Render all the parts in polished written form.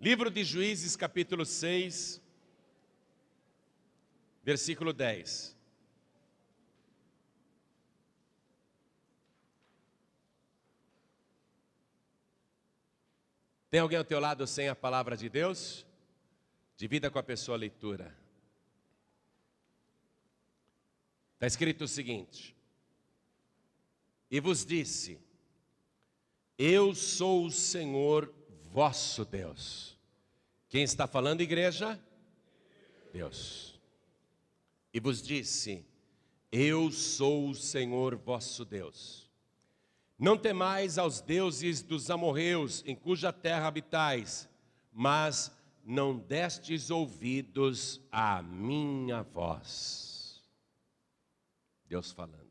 Livro de Juízes, capítulo 6, versículo 10. Tem alguém ao teu lado sem a palavra de Deus? Divida com a pessoa a leitura. Está escrito o seguinte: e vos disse, eu sou o Senhor vosso Deus. Quem está falando, igreja? Deus. E vos disse, eu sou o Senhor vosso Deus. Não temais aos deuses dos amorreus, em cuja terra habitais, mas não destes ouvidos à minha voz. Deus falando.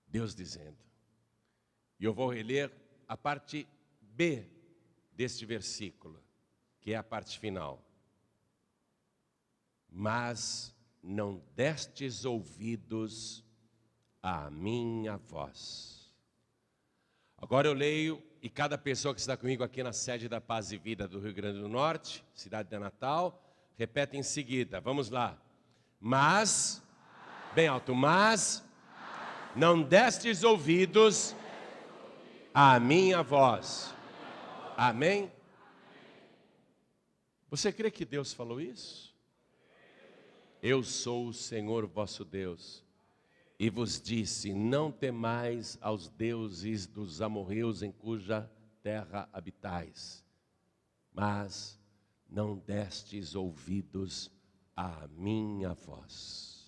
Deus dizendo. E eu vou reler a parte B deste versículo, que é a parte final. Mas não destes ouvidos à minha voz. Agora eu leio, e cada pessoa que está comigo aqui na sede da Paz e Vida do Rio Grande do Norte, cidade de Natal, repete em seguida. Vamos lá. Mas, bem alto, mas não destes ouvidos à minha voz. Amém? Você crê que Deus falou isso? Eu sou o Senhor vosso Deus. E vos disse, não temais aos deuses dos amorreus em cuja terra habitais, mas não destes ouvidos à minha voz.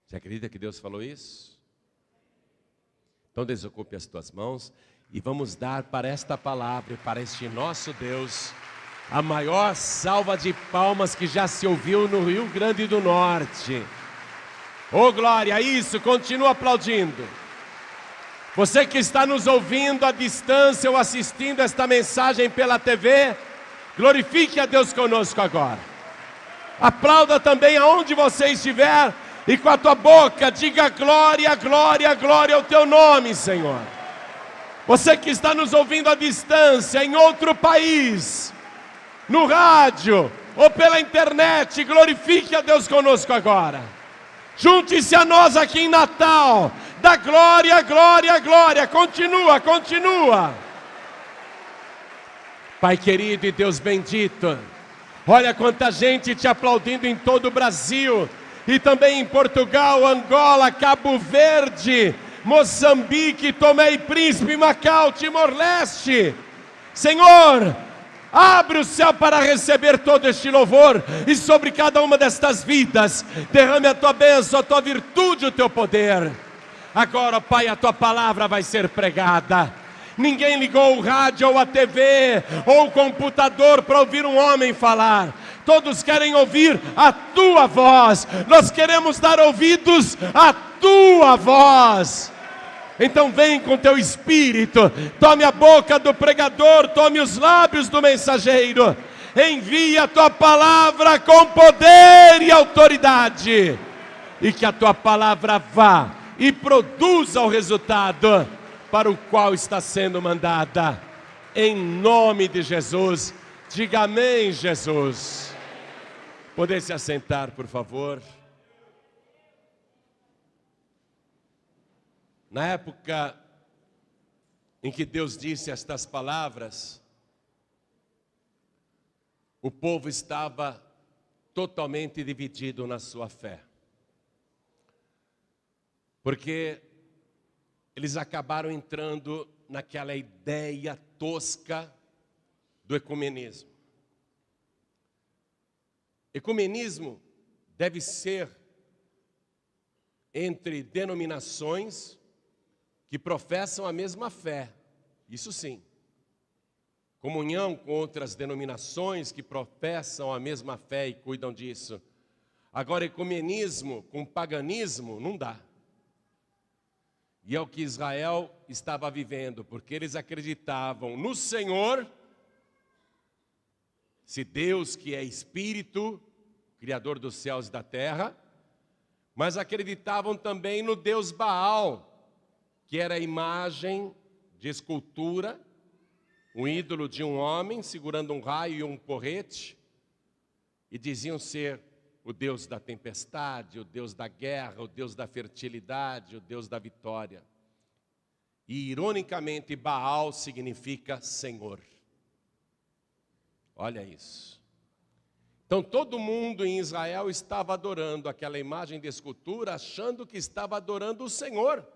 Você acredita que Deus falou isso? Então desocupe as tuas mãos e vamos dar para esta palavra, para este nosso Deus, a maior salva de palmas que já se ouviu no Rio Grande do Norte. Oh glória, isso, continua aplaudindo. Você que está nos ouvindo à distância ou assistindo esta mensagem pela TV, glorifique a Deus conosco agora. Aplauda também aonde você estiver e com a tua boca diga glória, glória, glória ao teu nome, Senhor. Você que está nos ouvindo à distância, em outro país, no rádio ou pela internet, glorifique a Deus conosco agora. Junte-se a nós aqui em Natal, dá glória, glória, glória, continua, continua. Pai querido e Deus bendito, olha quanta gente te aplaudindo em todo o Brasil, e também em Portugal, Angola, Cabo Verde, Moçambique, Tomé e Príncipe, Macau, Timor-Leste. Senhor, abre o céu para receber todo este louvor, e sobre cada uma destas vidas, derrame a tua bênção, a tua virtude, o teu poder. Agora, Pai, a tua palavra vai ser pregada. Ninguém ligou o rádio ou a TV ou o computador para ouvir um homem falar. Todos querem ouvir a tua voz. Nós queremos dar ouvidos à tua voz. Então vem com teu espírito, tome a boca do pregador, tome os lábios do mensageiro, envia a tua palavra com poder e autoridade, e que a tua palavra vá e produza o resultado para o qual está sendo mandada, em nome de Jesus. Diga amém, Jesus. Poder se assentar, por favor. Na época em que Deus disse estas palavras, o povo estava totalmente dividido na sua fé. Porque eles acabaram entrando naquela ideia tosca do ecumenismo. Ecumenismo deve ser entre denominações que professam a mesma fé, isso sim. Comunhão com outras denominações que professam a mesma fé e cuidam disso. Agora, ecumenismo com paganismo não dá. E é o que Israel estava vivendo, porque eles acreditavam no Senhor, se Deus que é Espírito, Criador dos céus e da terra, mas acreditavam também no Deus Baal, que era a imagem de escultura, um ídolo de um homem segurando um raio e um porrete, e diziam ser o Deus da tempestade, o Deus da guerra, o Deus da fertilidade, o Deus da vitória. E, ironicamente, Baal significa Senhor. Olha isso. Então, todo mundo em Israel estava adorando aquela imagem de escultura, achando que estava adorando o Senhor.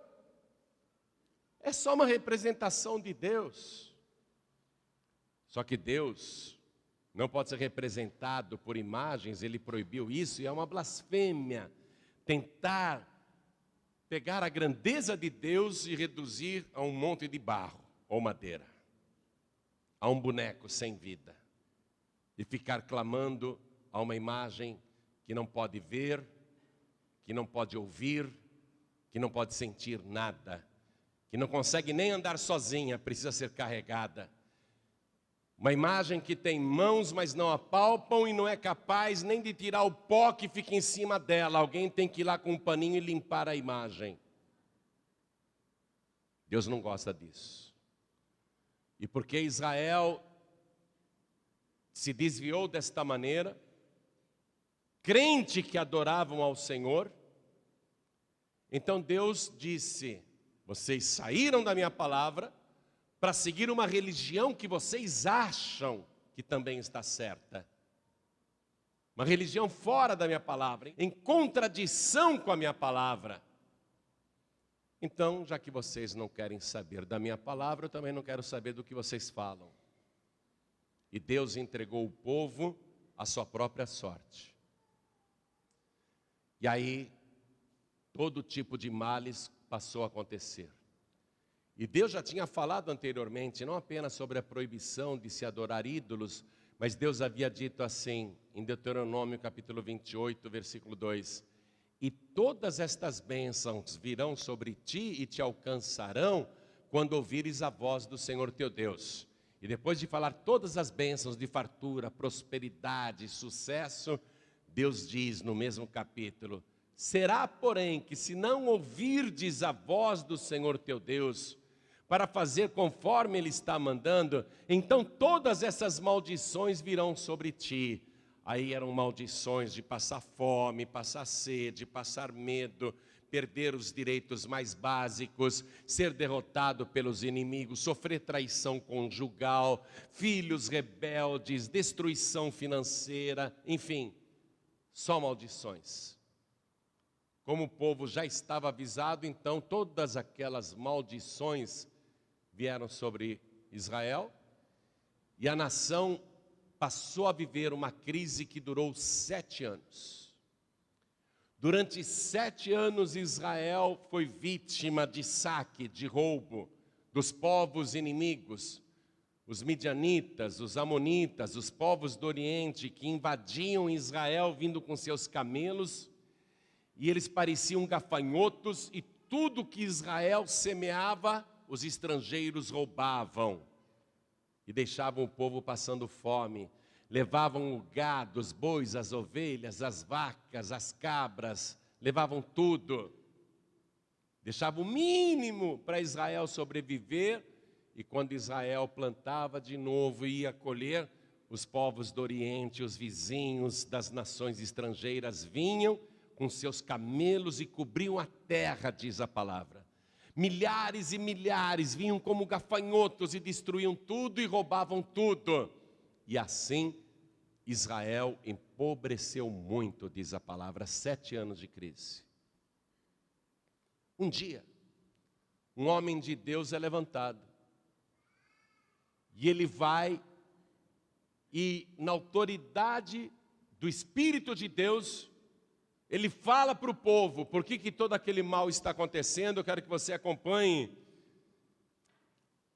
É só uma representação de Deus. Só que Deus não pode ser representado por imagens, Ele proibiu isso, e é uma blasfêmia tentar pegar a grandeza de Deus e reduzir a um monte de barro ou madeira, a um boneco sem vida, e ficar clamando a uma imagem que não pode ver, que não pode ouvir, que não pode sentir nada, que não consegue nem andar sozinha, precisa ser carregada. Uma imagem que tem mãos, mas não apalpam, e não é capaz nem de tirar o pó que fica em cima dela. Alguém tem que ir lá com um paninho e limpar a imagem. Deus não gosta disso. E porque Israel se desviou desta maneira, crente que adoravam ao Senhor, então Deus disse: vocês saíram da minha palavra para seguir uma religião que vocês acham que também está certa. Uma religião fora da minha palavra, em contradição com a minha palavra. Então, já que vocês não querem saber da minha palavra, eu também não quero saber do que vocês falam. E Deus entregou o povo à sua própria sorte. E aí, todo tipo de males passou a acontecer. E Deus já tinha falado anteriormente, não apenas sobre a proibição de se adorar ídolos, mas Deus havia dito assim, em Deuteronômio capítulo 28, versículo 2: e todas estas bênçãos virão sobre ti e te alcançarão quando ouvires a voz do Senhor teu Deus. E depois de falar todas as bênçãos de fartura, prosperidade, sucesso, Deus diz no mesmo capítulo: será, porém, que se não ouvirdes a voz do Senhor teu Deus, para fazer conforme Ele está mandando, então todas essas maldições virão sobre ti. Aí eram maldições de passar fome, passar sede, passar medo, perder os direitos mais básicos, ser derrotado pelos inimigos, sofrer traição conjugal, filhos rebeldes, destruição financeira, enfim, só maldições. Como o povo já estava avisado, então todas aquelas maldições vieram sobre Israel, e a nação passou a viver uma crise que durou 7 anos. Durante 7 anos Israel foi vítima de saque, de roubo dos povos inimigos, os midianitas, os amonitas, os povos do Oriente que invadiam Israel vindo com seus camelos, e eles pareciam gafanhotos, e tudo que Israel semeava, os estrangeiros roubavam e deixavam o povo passando fome. Levavam o gado, os bois, as ovelhas, as vacas, as cabras, levavam tudo. Deixavam o mínimo para Israel sobreviver, e quando Israel plantava de novo e ia colher, os povos do Oriente, os vizinhos das nações estrangeiras vinham com seus camelos e cobriam a terra, diz a palavra. Milhares e milhares vinham como gafanhotos e destruíam tudo e roubavam tudo. E assim Israel empobreceu muito, diz a palavra, 7 anos de crise. Um dia, um homem de Deus é levantado. E ele vai e, na autoridade do Espírito de Deus, ele fala para o povo por que todo aquele mal está acontecendo. Eu quero que você acompanhe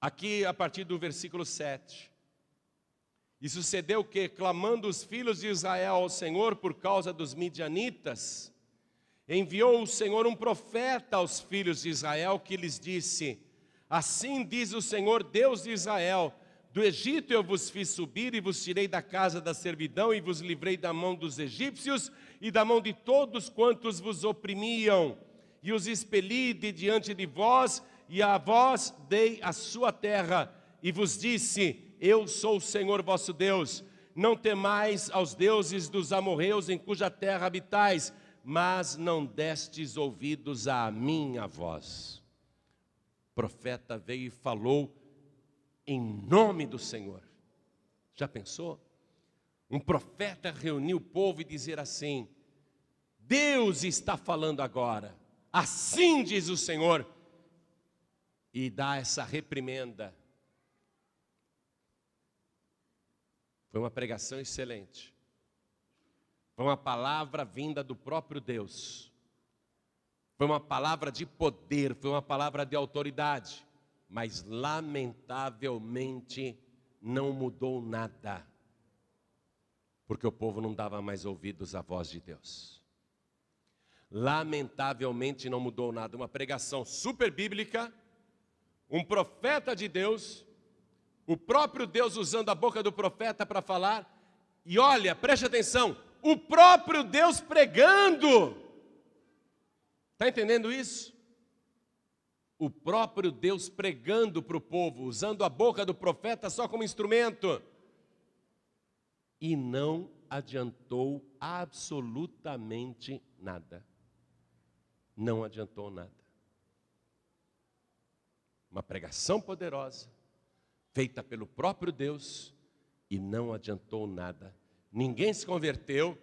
aqui a partir do versículo 7. E sucedeu que, clamando os filhos de Israel ao Senhor por causa dos midianitas, enviou o Senhor um profeta aos filhos de Israel que lhes disse: assim diz o Senhor Deus de Israel, do Egito eu vos fiz subir e vos tirei da casa da servidão e vos livrei da mão dos egípcios e da mão de todos quantos vos oprimiam, e os expeli de diante de vós, e a vós dei a sua terra, e vos disse: eu sou o Senhor vosso Deus. Não temais aos deuses dos amorreus em cuja terra habitais, mas não destes ouvidos à minha voz. O profeta veio e falou em nome do Senhor. Já pensou? Um profeta reuniu o povo e dizer assim: Deus está falando agora, assim diz o Senhor, e dá essa reprimenda. Foi uma pregação excelente. Foi uma palavra vinda do próprio Deus. Foi uma palavra de poder, foi uma palavra de autoridade. Mas lamentavelmente não mudou nada. Porque o povo não dava mais ouvidos à voz de Deus. Lamentavelmente não mudou nada. Uma pregação super bíblica, um profeta de Deus, o próprio Deus usando a boca do profeta para falar. E olha, preste atenção, o próprio Deus pregando. Está entendendo isso? O próprio Deus pregando para o povo, usando a boca do profeta só como instrumento. E não adiantou absolutamente nada. Não adiantou nada. Uma pregação poderosa, feita pelo próprio Deus, e não adiantou nada. Ninguém se converteu.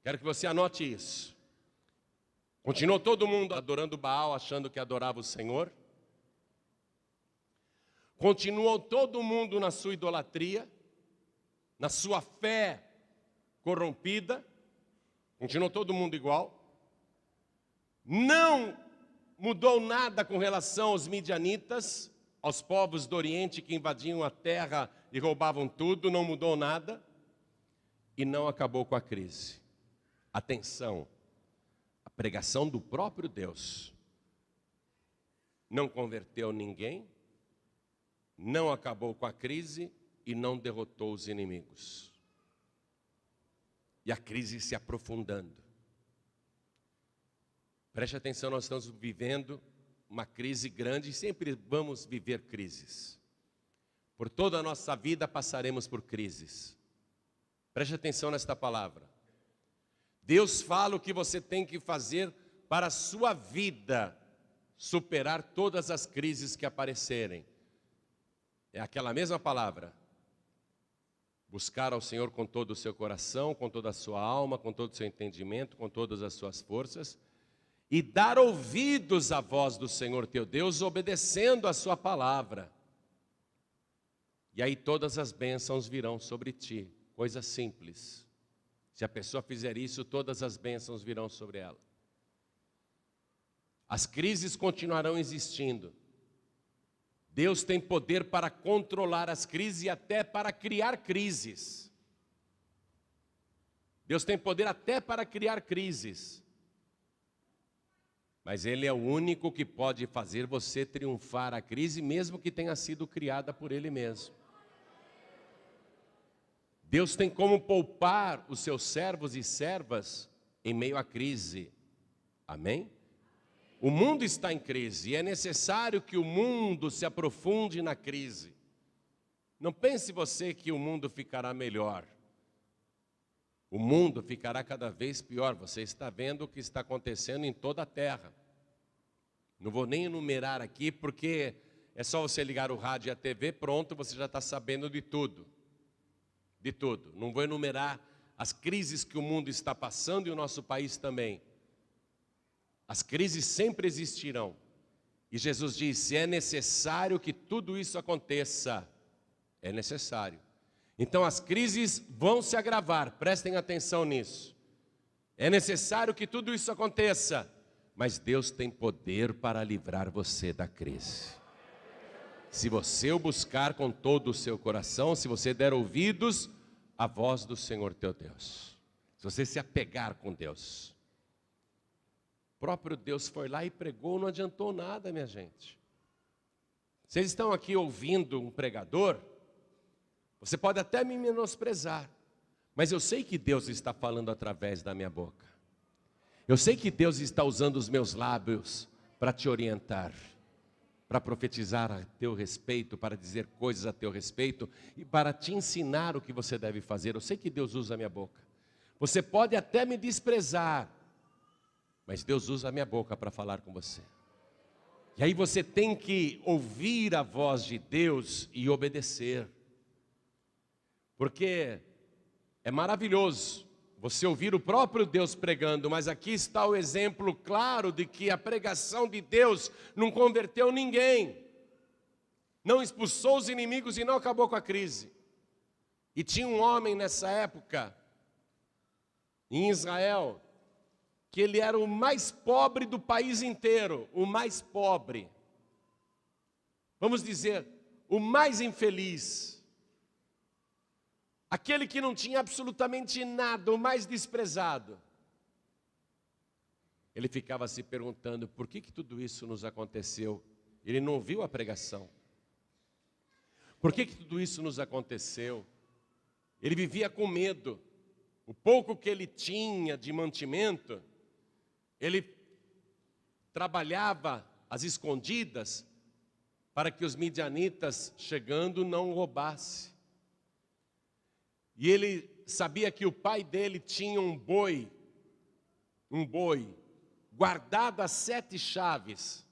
Quero que você anote isso. Continuou todo mundo adorando Baal, achando que adorava o Senhor. Continuou todo mundo na sua idolatria, na sua fé corrompida. Continuou todo mundo igual. Não mudou nada com relação aos midianitas, aos povos do Oriente que invadiam a terra e roubavam tudo. Não mudou nada. E não acabou com a crise. Atenção, a pregação do próprio Deus não converteu ninguém, não acabou com a crise e não derrotou os inimigos. E a crise se aprofundando. Preste atenção, nós estamos vivendo uma crise grande e sempre vamos viver crises. Por toda a nossa vida passaremos por crises. Preste atenção nesta palavra. Deus fala o que você tem que fazer para a sua vida superar todas as crises que aparecerem. É aquela mesma palavra. Buscar ao Senhor com todo o seu coração, com toda a sua alma, com todo o seu entendimento, com todas as suas forças, e dar ouvidos à voz do Senhor teu Deus, obedecendo a sua palavra. E aí todas as bênçãos virão sobre ti. Coisa simples. Se a pessoa fizer isso, todas as bênçãos virão sobre ela. As crises continuarão existindo. Deus tem poder para controlar as crises e até para criar crises. Deus tem poder até para criar crises. Mas Ele é o único que pode fazer você triunfar a crise, mesmo que tenha sido criada por Ele mesmo. Deus tem como poupar os seus servos e servas em meio à crise. Amém? O mundo está em crise e é necessário que o mundo se aprofunde na crise. Não pense você que o mundo ficará melhor. O mundo ficará cada vez pior. Você está vendo o que está acontecendo em toda a terra. Não vou nem enumerar aqui porque é só você ligar o rádio e a TV, pronto, você já está sabendo de tudo. De tudo. Não vou enumerar as crises que o mundo está passando e o nosso país também. As crises sempre existirão. E Jesus disse, é necessário que tudo isso aconteça. É necessário. Então as crises vão se agravar, prestem atenção nisso. É necessário que tudo isso aconteça. Mas Deus tem poder para livrar você da crise. Se você o buscar com todo o seu coração, se você der ouvidos à voz do Senhor teu Deus, se você se apegar com Deus. O próprio Deus foi lá e pregou, não adiantou nada, minha gente. Vocês estão aqui ouvindo um pregador, você pode até me menosprezar, mas eu sei que Deus está falando através da minha boca. Eu sei que Deus está usando os meus lábios para te orientar. para profetizar a teu respeito, para dizer coisas a teu respeito e para te ensinar o que você deve fazer. Eu sei que Deus usa a minha boca. Você pode até me desprezar, mas Deus usa a minha boca para falar com você. E aí você tem que ouvir a voz de Deus e obedecer. Porque é maravilhoso você ouvir o próprio Deus pregando, mas aqui está o exemplo claro de que a pregação de Deus não converteu ninguém, não expulsou os inimigos e não acabou com a crise. E tinha um homem nessa época, em Israel, que ele era o mais pobre do país inteiro, o mais pobre. Vamos dizer, o mais infeliz. Aquele que não tinha absolutamente nada, o mais desprezado. Ele ficava se perguntando, por que tudo isso nos aconteceu? Ele não ouviu a pregação. Por que tudo isso nos aconteceu? Ele vivia com medo. O pouco que ele tinha de mantimento, ele trabalhava às escondidas para que os midianitas chegando não roubassem. E ele sabia que o pai dele tinha um boi guardado a 7 chaves,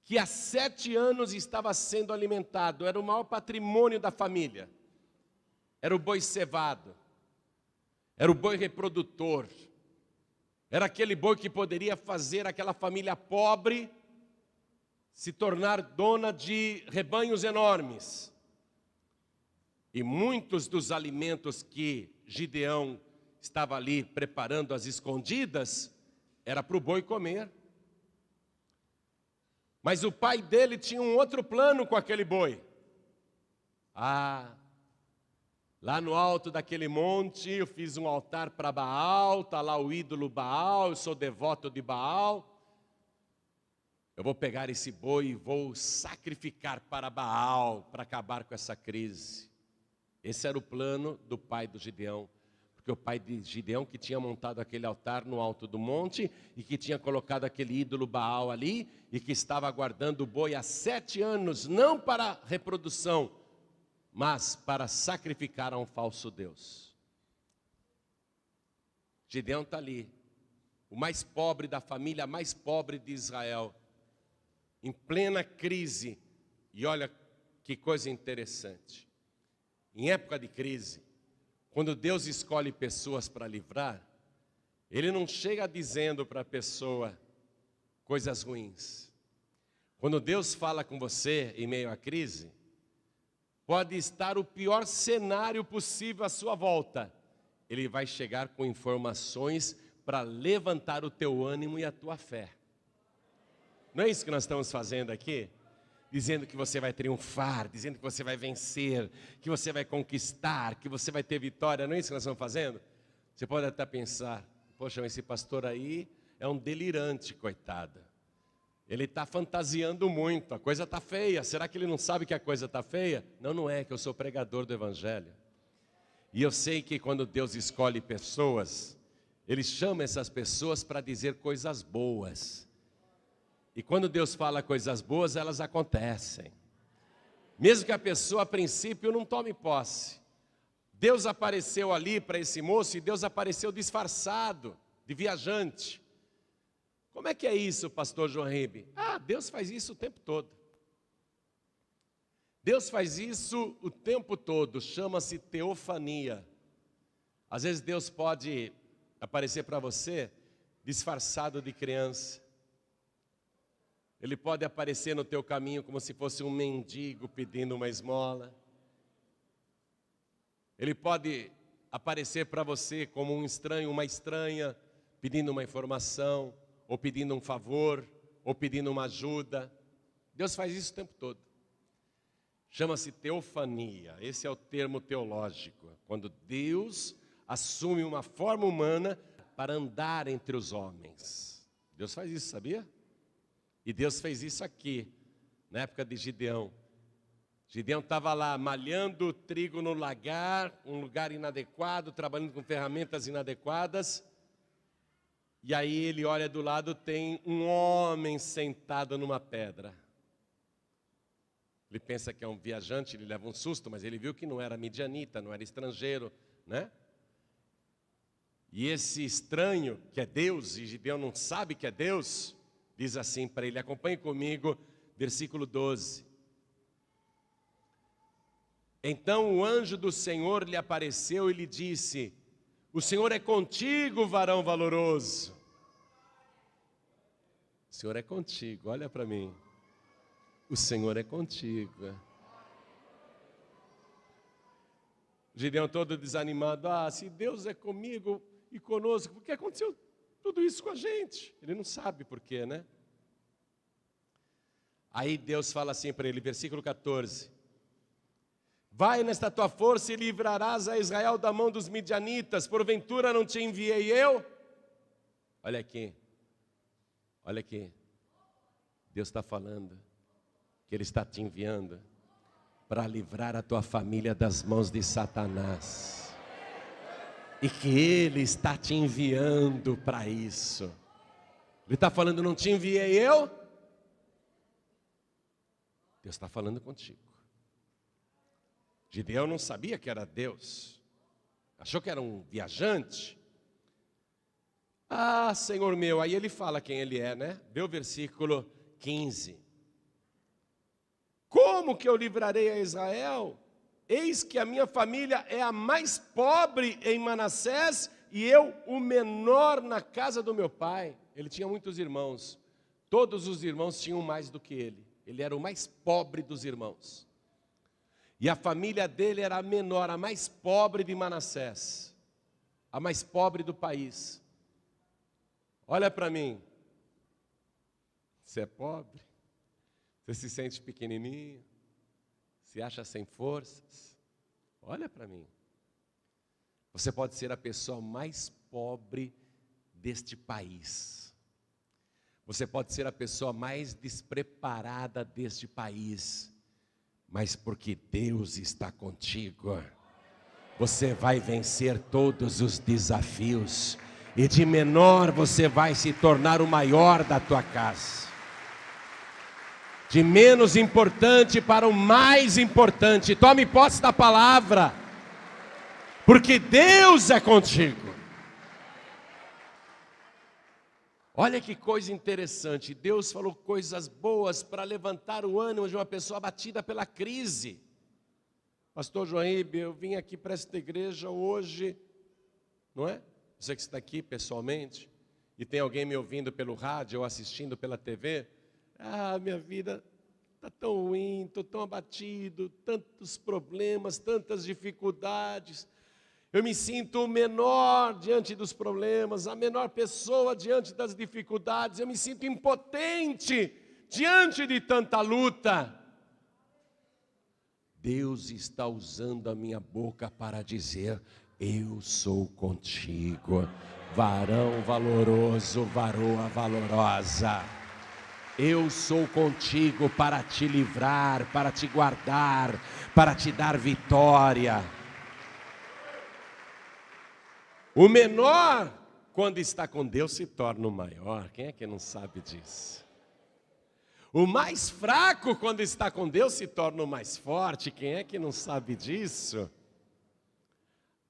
que há 7 anos estava sendo alimentado, era o maior patrimônio da família. Era o boi cevado, era o boi reprodutor, era aquele boi que poderia fazer aquela família pobre se tornar dona de rebanhos enormes. E muitos dos alimentos que Gideão estava ali preparando às escondidas, era para o boi comer. Mas o pai dele tinha um outro plano com aquele boi. Lá no alto daquele monte eu fiz um altar para Baal, está lá o ídolo Baal, eu sou devoto de Baal. Eu vou pegar esse boi e vou sacrificar para Baal, para acabar com essa crise. Esse era o plano do pai do Gideão, porque o pai de Gideão que tinha montado aquele altar no alto do monte e que tinha colocado aquele ídolo Baal ali e que estava guardando o boi há 7 anos, não para reprodução, mas para sacrificar a um falso Deus. Gideão está ali, o mais pobre da família, mais pobre de Israel, em plena crise, e olha que coisa interessante. Em época de crise, quando Deus escolhe pessoas para livrar, Ele não chega dizendo para a pessoa coisas ruins. Quando Deus fala com você em meio à crise, pode estar o pior cenário possível à sua volta. Ele vai chegar com informações para levantar o teu ânimo e a tua fé. Não é isso que nós estamos fazendo aqui? Dizendo que você vai triunfar, dizendo que você vai vencer, que você vai conquistar, que você vai ter vitória. Não é isso que nós estamos fazendo? Você pode até pensar, poxa, esse pastor aí é um delirante, coitado. Ele está fantasiando muito, a coisa está feia. Será que ele não sabe que a coisa está feia? Não, não é, que eu sou pregador do Evangelho. E eu sei que quando Deus escolhe pessoas, Ele chama essas pessoas para dizer coisas boas. E quando Deus fala coisas boas, elas acontecem. Mesmo que a pessoa, a princípio, não tome posse. Deus apareceu ali para esse moço e Deus apareceu disfarçado de viajante. Como é que é isso, pastor João Ribe? Deus faz isso o tempo todo. Deus faz isso o tempo todo, chama-se teofania. Às vezes Deus pode aparecer para você disfarçado de criança. Ele pode aparecer no teu caminho como se fosse um mendigo pedindo uma esmola. Ele pode aparecer para você como um estranho, uma estranha, pedindo uma informação, ou pedindo um favor, ou pedindo uma ajuda. Deus faz isso o tempo todo. Chama-se teofania, esse é o termo teológico. Quando Deus assume uma forma humana para andar entre os homens. Deus faz isso, sabia? E Deus fez isso aqui, na época de Gideão. Gideão estava lá malhando trigo no lagar, um lugar inadequado, trabalhando com ferramentas inadequadas. E aí ele olha do lado, tem um homem sentado numa pedra. Ele pensa que é um viajante, ele leva um susto, mas ele viu que não era midianita, não era estrangeiro, né? E esse estranho, que é Deus, e Gideão não sabe que é Deus, diz assim para ele, acompanhe comigo, versículo 12. Então o anjo do Senhor lhe apareceu e lhe disse, o Senhor é contigo, varão valoroso. O Senhor é contigo, olha para mim. O Senhor é contigo. Gideão todo desanimado, se Deus é comigo e conosco, por que aconteceu tudo isso com a gente? Ele não sabe por quê, né? Aí Deus fala assim para ele, versículo 14. Vai nesta tua força e livrarás a Israel da mão dos midianitas, porventura não te enviei eu? Olha aqui, olha aqui, Deus está falando que Ele está te enviando para livrar a tua família das mãos de Satanás. E que Ele está te enviando para isso. Ele está falando, não te enviei eu? Deus está falando contigo. Gideão não sabia que era Deus. Achou que era um viajante. Senhor meu, aí ele fala quem ele é, né? Vê o versículo 15. Como que eu livrarei a Israel? Eis que a minha família é a mais pobre em Manassés e eu o menor na casa do meu pai. Ele tinha muitos irmãos. Todos os irmãos tinham mais do que ele. Ele era o mais pobre dos irmãos. E a família dele era a menor, a mais pobre de Manassés. A mais pobre do país. Olha para mim. Você é pobre? Você se sente pequenininho? Se acha sem forças? Olha para mim. Você pode ser a pessoa mais pobre deste país. Você pode ser a pessoa mais despreparada deste país. Mas porque Deus está contigo, você vai vencer todos os desafios. E de menor você vai se tornar o maior da tua casa. De menos importante para o mais importante. Tome posse da palavra. Porque Deus é contigo. Olha que coisa interessante. Deus falou coisas boas para levantar o ânimo de uma pessoa abatida pela crise. Pastor Joaíbe, eu vim aqui para esta igreja hoje, não é? Você que está aqui pessoalmente, e tem alguém me ouvindo pelo rádio ou assistindo pela TV, minha vida está tão ruim, estou tão abatido, tantos problemas, tantas dificuldades, eu me sinto o menor diante dos problemas, a menor pessoa diante das dificuldades, eu me sinto impotente diante de tanta luta. Deus está usando a minha boca para dizer, eu sou contigo, varão valoroso, varoa valorosa. Eu sou contigo para te livrar, para te guardar, para te dar vitória. O menor, quando está com Deus, se torna o maior. Quem é que não sabe disso? O mais fraco, quando está com Deus, se torna o mais forte. Quem é que não sabe disso?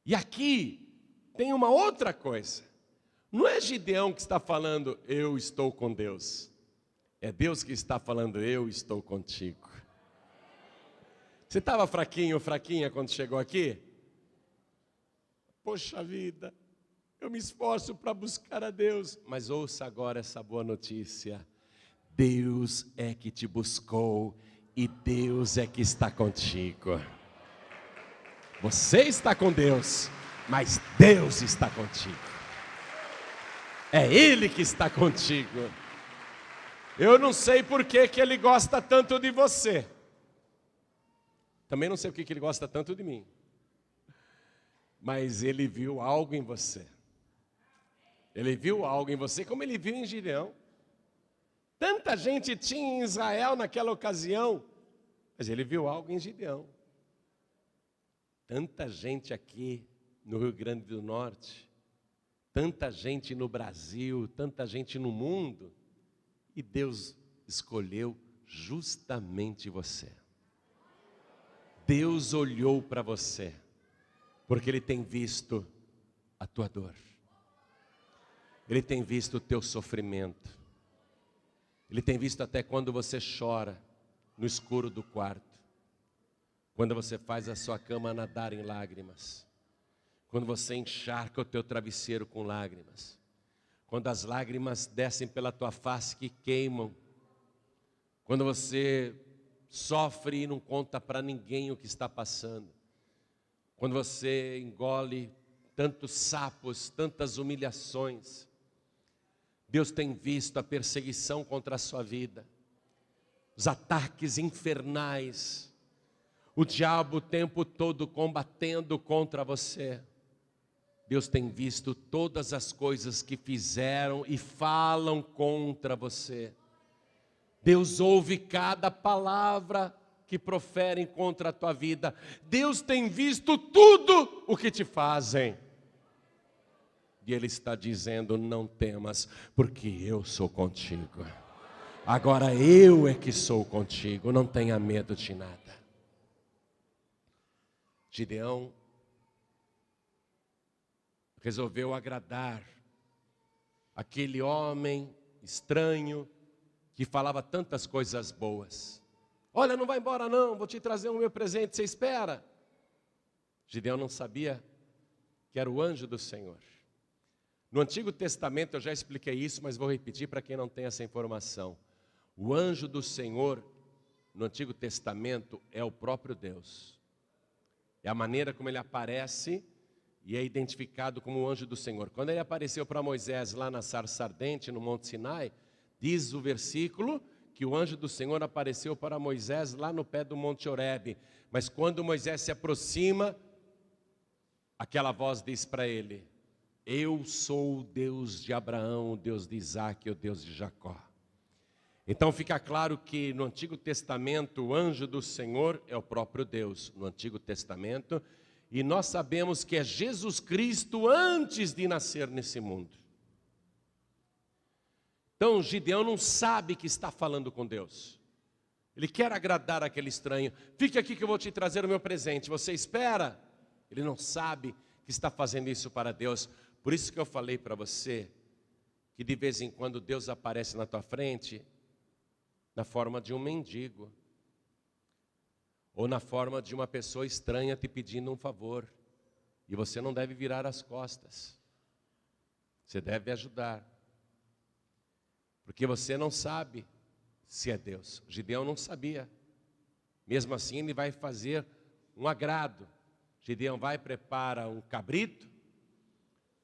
E aqui tem uma outra coisa. Não é Gideão que está falando, eu estou com Deus. É Deus que está falando, eu estou contigo. Você estava fraquinho ou fraquinha quando chegou aqui? Poxa vida, eu me esforço para buscar a Deus. Mas ouça agora essa boa notícia. Deus é que te buscou e Deus é que está contigo. Você está com Deus, mas Deus está contigo. É Ele que está contigo. Eu não sei por que Ele gosta tanto de você. Também não sei por que Ele gosta tanto de mim. Mas Ele viu algo em você. Ele viu algo em você, como Ele viu em Gideão. Tanta gente tinha em Israel naquela ocasião, mas Ele viu algo em Gideão. Tanta gente aqui no Rio Grande do Norte, tanta gente no Brasil, tanta gente no mundo, e Deus escolheu justamente você. Deus olhou para você, porque Ele tem visto a tua dor. Ele tem visto o teu sofrimento. Ele tem visto até quando você chora no escuro do quarto. Quando você faz a sua cama nadar em lágrimas. Quando você encharca o teu travesseiro com lágrimas. Quando as lágrimas descem pela tua face que queimam. Quando você sofre e não conta para ninguém o que está passando. Quando você engole tantos sapos, tantas humilhações. Deus tem visto a perseguição contra a sua vida. Os ataques infernais. O diabo o tempo todo combatendo contra você. Deus tem visto todas as coisas que fizeram e falam contra você. Deus ouve cada palavra que proferem contra a tua vida. Deus tem visto tudo o que te fazem. E Ele está dizendo, não temas, porque eu sou contigo. Agora eu é que sou contigo, não tenha medo de nada. Gideão resolveu agradar aquele homem estranho que falava tantas coisas boas. Olha, não vai embora não, vou te trazer o meu presente, você espera? Gideão não sabia que era o anjo do Senhor. No Antigo Testamento eu já expliquei isso, mas vou repetir para quem não tem essa informação. O anjo do Senhor, no Antigo Testamento, é o próprio Deus. É a maneira como ele aparece e é identificado como o anjo do Senhor. Quando ele apareceu para Moisés lá na sarça ardente, no Monte Sinai, diz o versículo que o anjo do Senhor apareceu para Moisés lá no pé do Monte Horebe. Mas quando Moisés se aproxima, aquela voz diz para ele, eu sou o Deus de Abraão, o Deus de Isaac e o Deus de Jacó. Então fica claro que no Antigo Testamento o anjo do Senhor é o próprio Deus, no Antigo Testamento. E nós sabemos que é Jesus Cristo antes de nascer nesse mundo. Então Gideão não sabe que está falando com Deus. Ele quer agradar aquele estranho. Fique aqui que eu vou te trazer o meu presente. Você espera? Ele não sabe que está fazendo isso para Deus. Por isso que eu falei para você que de vez em quando Deus aparece na tua frente na forma de um mendigo ou na forma de uma pessoa estranha te pedindo um favor. E você não deve virar as costas. Você deve ajudar. Porque você não sabe se é Deus. Gideão não sabia. Mesmo assim ele vai fazer um agrado. Gideão vai, prepara um cabrito,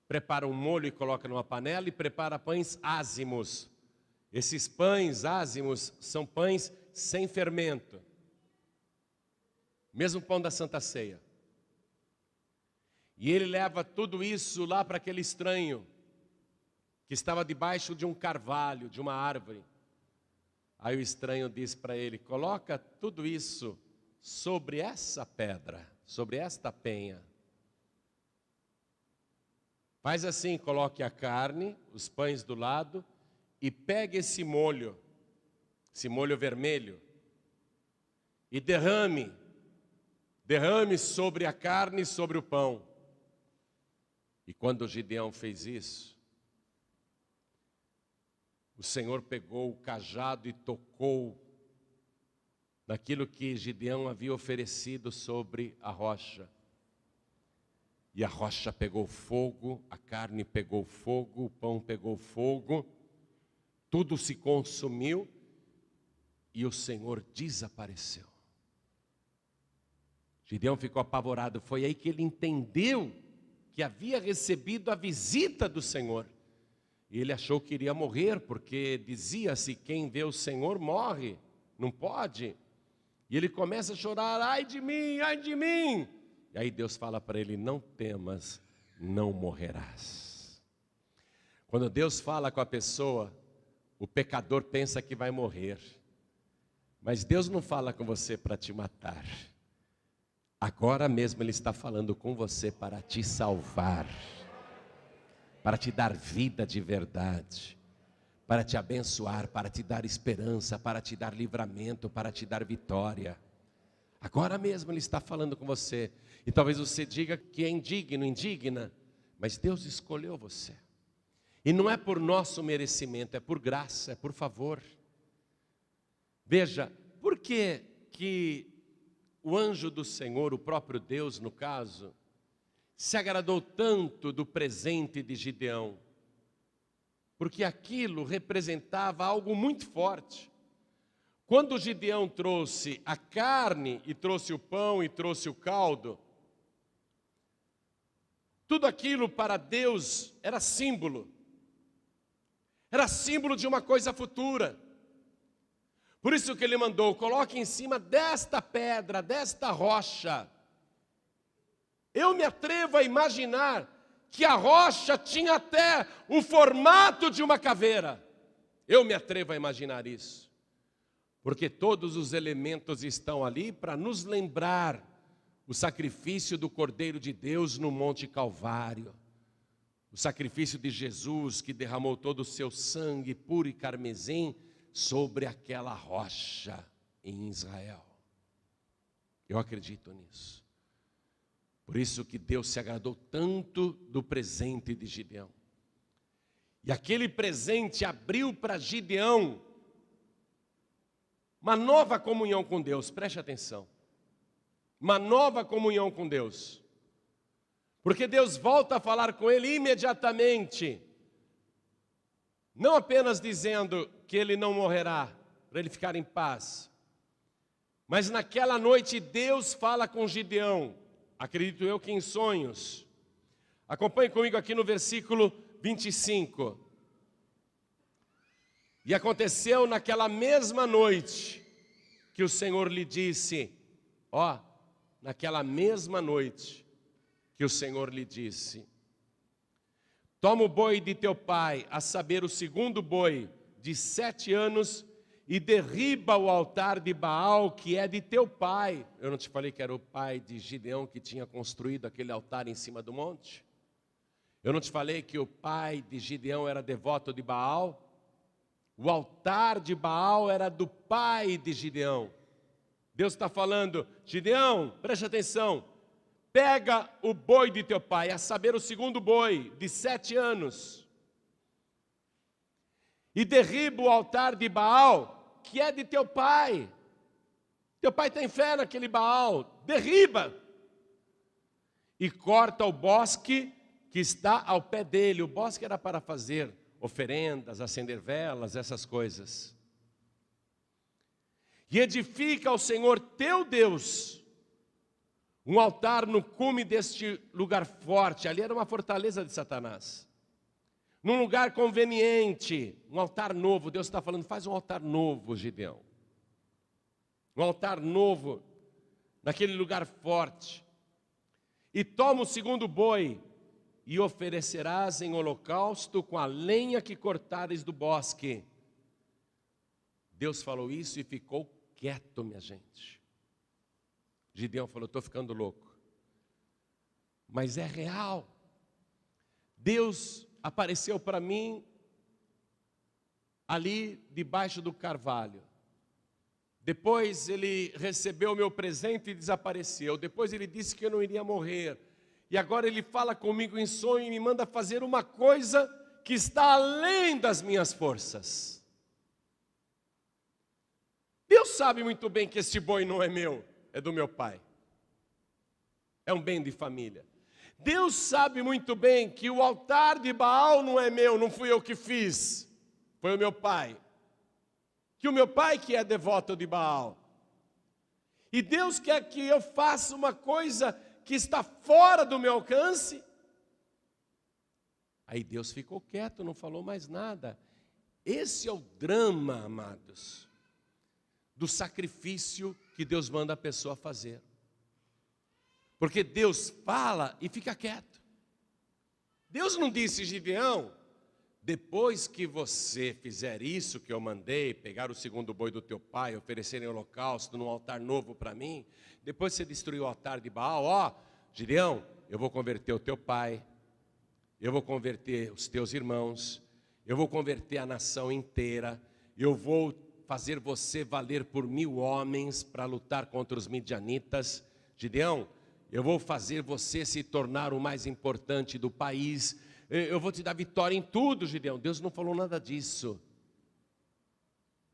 prepara um molho e coloca numa panela e prepara pães ázimos. Esses pães ázimos são pães sem fermento. Mesmo pão da Santa Ceia. E ele leva tudo isso lá para aquele estranho que estava debaixo de um carvalho, de uma árvore. Aí o estranho diz para ele, coloca tudo isso sobre essa pedra, sobre esta penha. Faz assim, coloque a carne, os pães do lado, e pegue esse molho vermelho, e derrame sobre a carne e sobre o pão. E quando Gideão fez isso, o Senhor pegou o cajado e tocou naquilo que Gideão havia oferecido sobre a rocha. E a rocha pegou fogo, a carne pegou fogo, o pão pegou fogo, tudo se consumiu e o Senhor desapareceu. Gideão ficou apavorado, foi aí que ele entendeu que havia recebido a visita do Senhor. E ele achou que iria morrer, porque dizia-se, quem vê o Senhor morre, não pode. E ele começa a chorar, ai de mim, ai de mim. E aí Deus fala para ele, não temas, não morrerás. Quando Deus fala com a pessoa, o pecador pensa que vai morrer. Mas Deus não fala com você para te matar. Agora mesmo Ele está falando com você para te salvar, para te dar vida de verdade, para te abençoar, para te dar esperança, para te dar livramento, para te dar vitória. Agora mesmo Ele está falando com você. E talvez você diga que é indigno, indigna, mas Deus escolheu você. E não é por nosso merecimento, é por graça, é por favor. Veja, por que o anjo do Senhor, o próprio Deus no caso, se agradou tanto do presente de Gideão? Porque aquilo representava algo muito forte. Quando Gideão trouxe a carne, e trouxe o pão, e trouxe o caldo, tudo aquilo para Deus era símbolo de uma coisa futura. Por isso que Ele mandou: coloque em cima desta pedra, desta rocha. Eu me atrevo a imaginar que a rocha tinha até o formato de uma caveira. Eu me atrevo a imaginar isso. Porque todos os elementos estão ali para nos lembrar o sacrifício do Cordeiro de Deus no Monte Calvário. O sacrifício de Jesus que derramou todo o seu sangue puro e carmesim sobre aquela rocha em Israel. Eu acredito nisso. Por isso que Deus se agradou tanto do presente de Gideão. E aquele presente abriu para Gideão uma nova comunhão com Deus. Preste atenção. Uma nova comunhão com Deus. Porque Deus volta a falar com ele imediatamente. Não apenas dizendo que ele não morrerá, para ele ficar em paz. Mas naquela noite Deus fala com Gideão, acredito eu que em sonhos. Acompanhe comigo aqui no versículo 25. E aconteceu naquela mesma noite que o Senhor lhe disse, naquela mesma noite que o Senhor lhe disse: toma o boi de teu pai, a saber, o segundo boi de 7 anos, e derriba o altar de Baal, que é de teu pai. Eu não te falei que era o pai de Gideão que tinha construído aquele altar em cima do monte? Eu não te falei que o pai de Gideão era devoto de Baal? O altar de Baal era do pai de Gideão. Deus está falando: Gideão, preste atenção, pega o boi de teu pai, a saber, o segundo boi de 7 anos, e derriba o altar de Baal, que é de teu pai. Teu pai tem fé naquele Baal, derriba. E corta o bosque que está ao pé dele. O bosque era para fazer oferendas, acender velas, essas coisas. E edifica ao Senhor teu Deus um altar no cume deste lugar forte. Ali era uma fortaleza de Satanás. Num lugar conveniente, um altar novo. Deus está falando: faz um altar novo, Gideão. Um altar novo, naquele lugar forte. E toma o segundo boi, e oferecerás em holocausto com a lenha que cortares do bosque. Deus falou isso e ficou quieto, minha gente. Gideão falou: estou ficando louco. Mas é real. Deus apareceu para mim ali debaixo do carvalho. Depois ele recebeu o meu presente e desapareceu. Depois ele disse que eu não iria morrer. E agora ele fala comigo em sonho e me manda fazer uma coisa que está além das minhas forças. Deus sabe muito bem que este boi não é meu, é do meu pai. É um bem de família. Deus sabe muito bem que o altar de Baal não é meu, não fui eu que fiz, foi o meu pai. Que o meu pai que é devoto de Baal. E Deus quer que eu faça uma coisa que está fora do meu alcance. Aí Deus ficou quieto, não falou mais nada. Esse é o drama, amados, do sacrifício que Deus manda a pessoa fazer. Porque Deus fala e fica quieto. Deus não disse: Gideão, depois que você fizer isso que eu mandei, pegar o segundo boi do teu pai, oferecer em holocausto num altar novo para mim, depois você destruir o altar de Baal, Gideão, eu vou converter o teu pai, eu vou converter os teus irmãos, eu vou converter a nação inteira, eu vou fazer você valer por 1000 homens para lutar contra os midianitas. Gideão, eu vou fazer você se tornar o mais importante do país. Eu vou te dar vitória em tudo, Gideão. Deus não falou nada disso.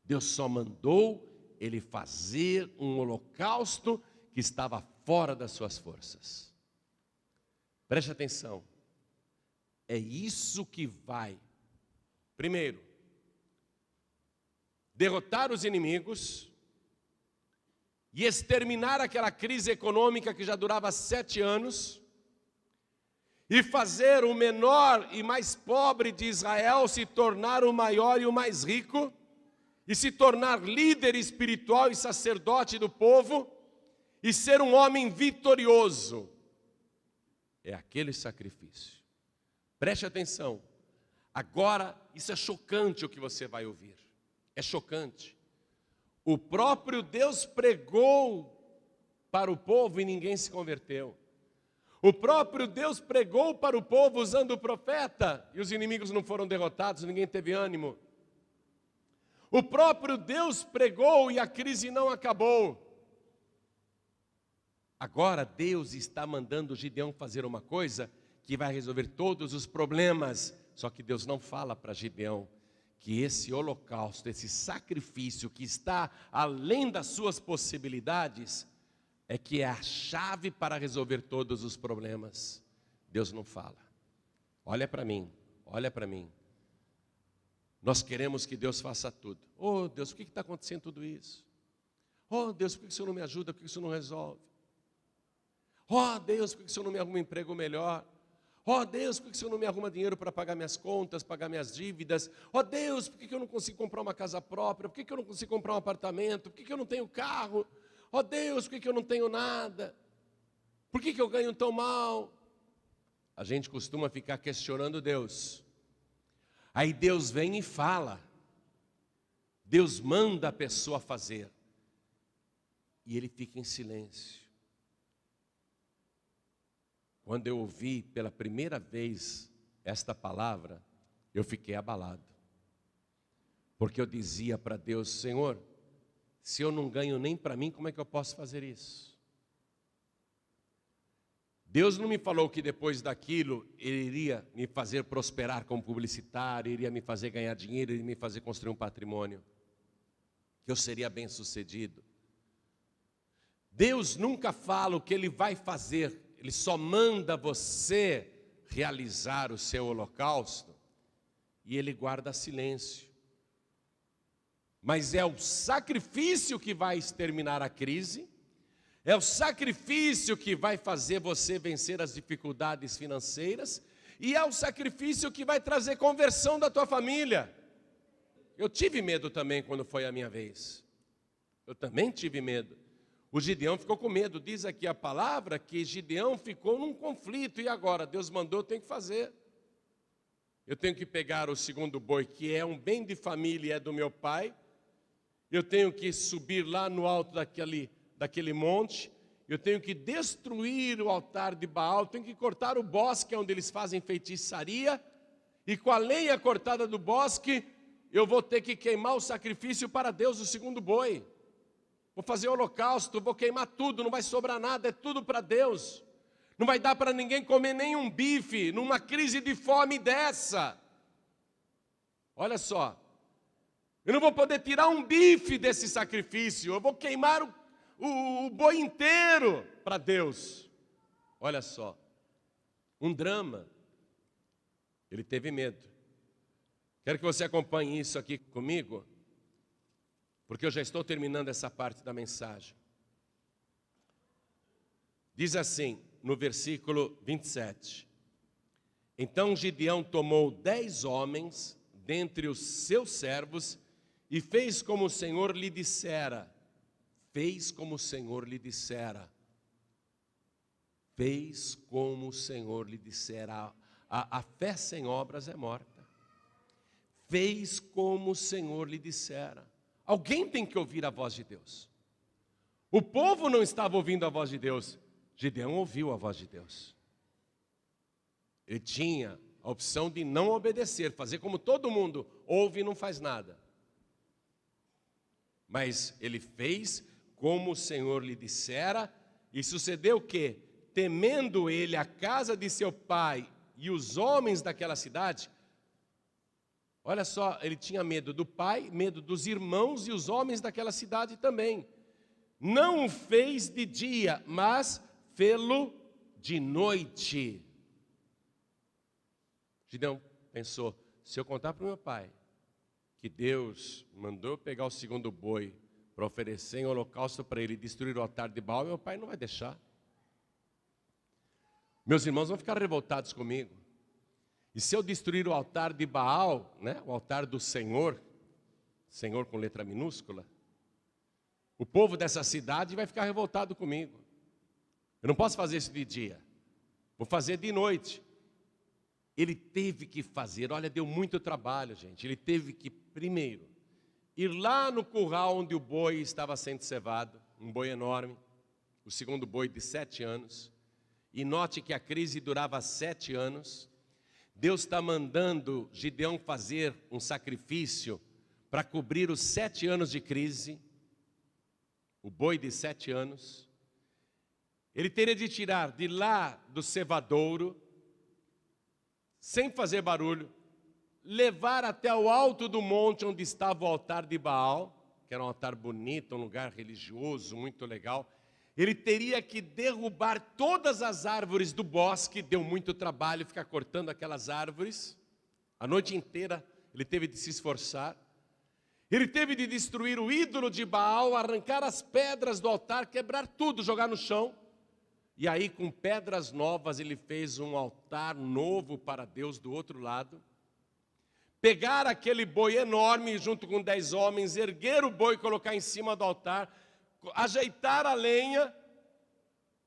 Deus só mandou ele fazer um holocausto que estava fora das suas forças. Preste atenção. É isso que vai, primeiro, derrotar os inimigos e exterminar aquela crise econômica que já durava 7 anos, e fazer o menor e mais pobre de Israel se tornar o maior e o mais rico, e se tornar líder espiritual e sacerdote do povo, e ser um homem vitorioso. É aquele sacrifício. Preste atenção. Agora, isso é chocante o que você vai ouvir. É chocante. O próprio Deus pregou para o povo e ninguém se converteu. O próprio Deus pregou para o povo usando o profeta e os inimigos não foram derrotados, ninguém teve ânimo. O próprio Deus pregou e a crise não acabou. Agora Deus está mandando Gideão fazer uma coisa que vai resolver todos os problemas. Só que Deus não fala para Gideão que esse holocausto, esse sacrifício que está além das suas possibilidades, é que é a chave para resolver todos os problemas. Deus não fala. Olha para mim, olha para mim. Nós queremos que Deus faça tudo. Oh Deus, por que está acontecendo tudo isso? Oh Deus, por que o Senhor não me ajuda? Por que o Senhor não resolve? Oh Deus, por que o Senhor não me arruma um emprego melhor? Oh Deus, por que o Senhor não me arruma dinheiro para pagar minhas contas, pagar minhas dívidas? Oh Deus, por que eu não consigo comprar uma casa própria? Por que eu não consigo comprar um apartamento? Por que eu não tenho carro? Oh Deus, por que eu não tenho nada? Por que eu ganho tão mal? A gente costuma ficar questionando Deus. Aí Deus vem e fala. Deus manda a pessoa fazer. E ele fica em silêncio. Quando eu ouvi pela primeira vez esta palavra, eu fiquei abalado. Porque eu dizia para Deus, Senhor, se eu não ganho nem para mim, como é que eu posso fazer isso? Deus não me falou que depois daquilo, Ele iria me fazer prosperar como publicitário, iria me fazer ganhar dinheiro, iria me fazer construir um patrimônio, que eu seria bem sucedido. Deus nunca fala o que Ele vai fazer, Ele só manda você realizar o seu holocausto, e Ele guarda silêncio. Mas é o sacrifício que vai exterminar a crise, é o sacrifício que vai fazer você vencer as dificuldades financeiras, e é o sacrifício que vai trazer conversão da tua família. Eu tive medo também quando foi a minha vez. Eu também tive medo. O Gideão ficou com medo. Diz aqui a palavra que Gideão ficou num conflito. E agora? Deus mandou, eu tenho que fazer. Eu tenho que pegar o segundo boi, que é um bem de família, é do meu pai. Eu tenho que subir lá no alto daquele monte. Eu tenho que destruir o altar de Baal. Eu tenho que cortar o bosque onde eles fazem feitiçaria. E com a lenha cortada do bosque, eu vou ter que queimar o sacrifício para Deus, o segundo boi. Vou fazer holocausto, vou queimar tudo, não vai sobrar nada, é tudo para Deus. Não vai dar para ninguém comer nenhum bife numa crise de fome dessa. Olha só, eu não vou poder tirar um bife desse sacrifício, eu vou queimar o boi inteiro para Deus. Olha só, um drama. Ele teve medo. Quero que você acompanhe isso aqui comigo, porque eu já estou terminando essa parte da mensagem. Diz assim, no versículo 27. Então Gideão tomou 10 homens dentre os seus servos e fez como o Senhor lhe dissera. Fez como o Senhor lhe dissera. Fez como o Senhor lhe dissera. A fé sem obras é morta. Fez como o Senhor lhe dissera. Alguém tem que ouvir a voz de Deus. O povo não estava ouvindo a voz de Deus. Gideão ouviu a voz de Deus. Ele tinha a opção de não obedecer, fazer como todo mundo ouve e não faz nada. Mas ele fez como o Senhor lhe dissera, e sucedeu o quê? Temendo ele a casa de seu pai e os homens daquela cidade, olha só, ele tinha medo do pai, medo dos irmãos e os homens daquela cidade também. Não o fez de dia, mas fê-lo de noite. Gideão pensou, se eu contar para o meu pai que Deus mandou pegar o segundo boi para oferecer em holocausto para ele e destruir o altar de Baal, meu pai não vai deixar. Meus irmãos vão ficar revoltados comigo. E se eu destruir o altar de Baal, né, o altar do Senhor, Senhor com letra minúscula, o povo dessa cidade vai ficar revoltado comigo. Eu não posso fazer isso de dia, vou fazer de noite. Ele teve que fazer, olha, deu muito trabalho, gente. Ele teve que, primeiro, ir lá no curral onde o boi estava sendo cevado, um boi enorme, o segundo boi de 7 anos. E note que a crise durava 7 anos. Deus está mandando Gideão fazer um sacrifício para cobrir os 7 anos de crise. O boi de 7 anos. Ele teria de tirar de lá do cevadouro, sem fazer barulho, levar até o alto do monte onde estava o altar de Baal, que era um altar bonito, um lugar religioso, muito legal. Ele teria que derrubar todas as árvores do bosque, deu muito trabalho ficar cortando aquelas árvores. A noite inteira ele teve de se esforçar. Ele teve de destruir o ídolo de Baal, arrancar as pedras do altar, quebrar tudo, jogar no chão. E aí, com pedras novas, ele fez um altar novo para Deus do outro lado. Pegar aquele boi enorme, junto com 10 homens, erguer o boi, colocar em cima do altar, ajeitar a lenha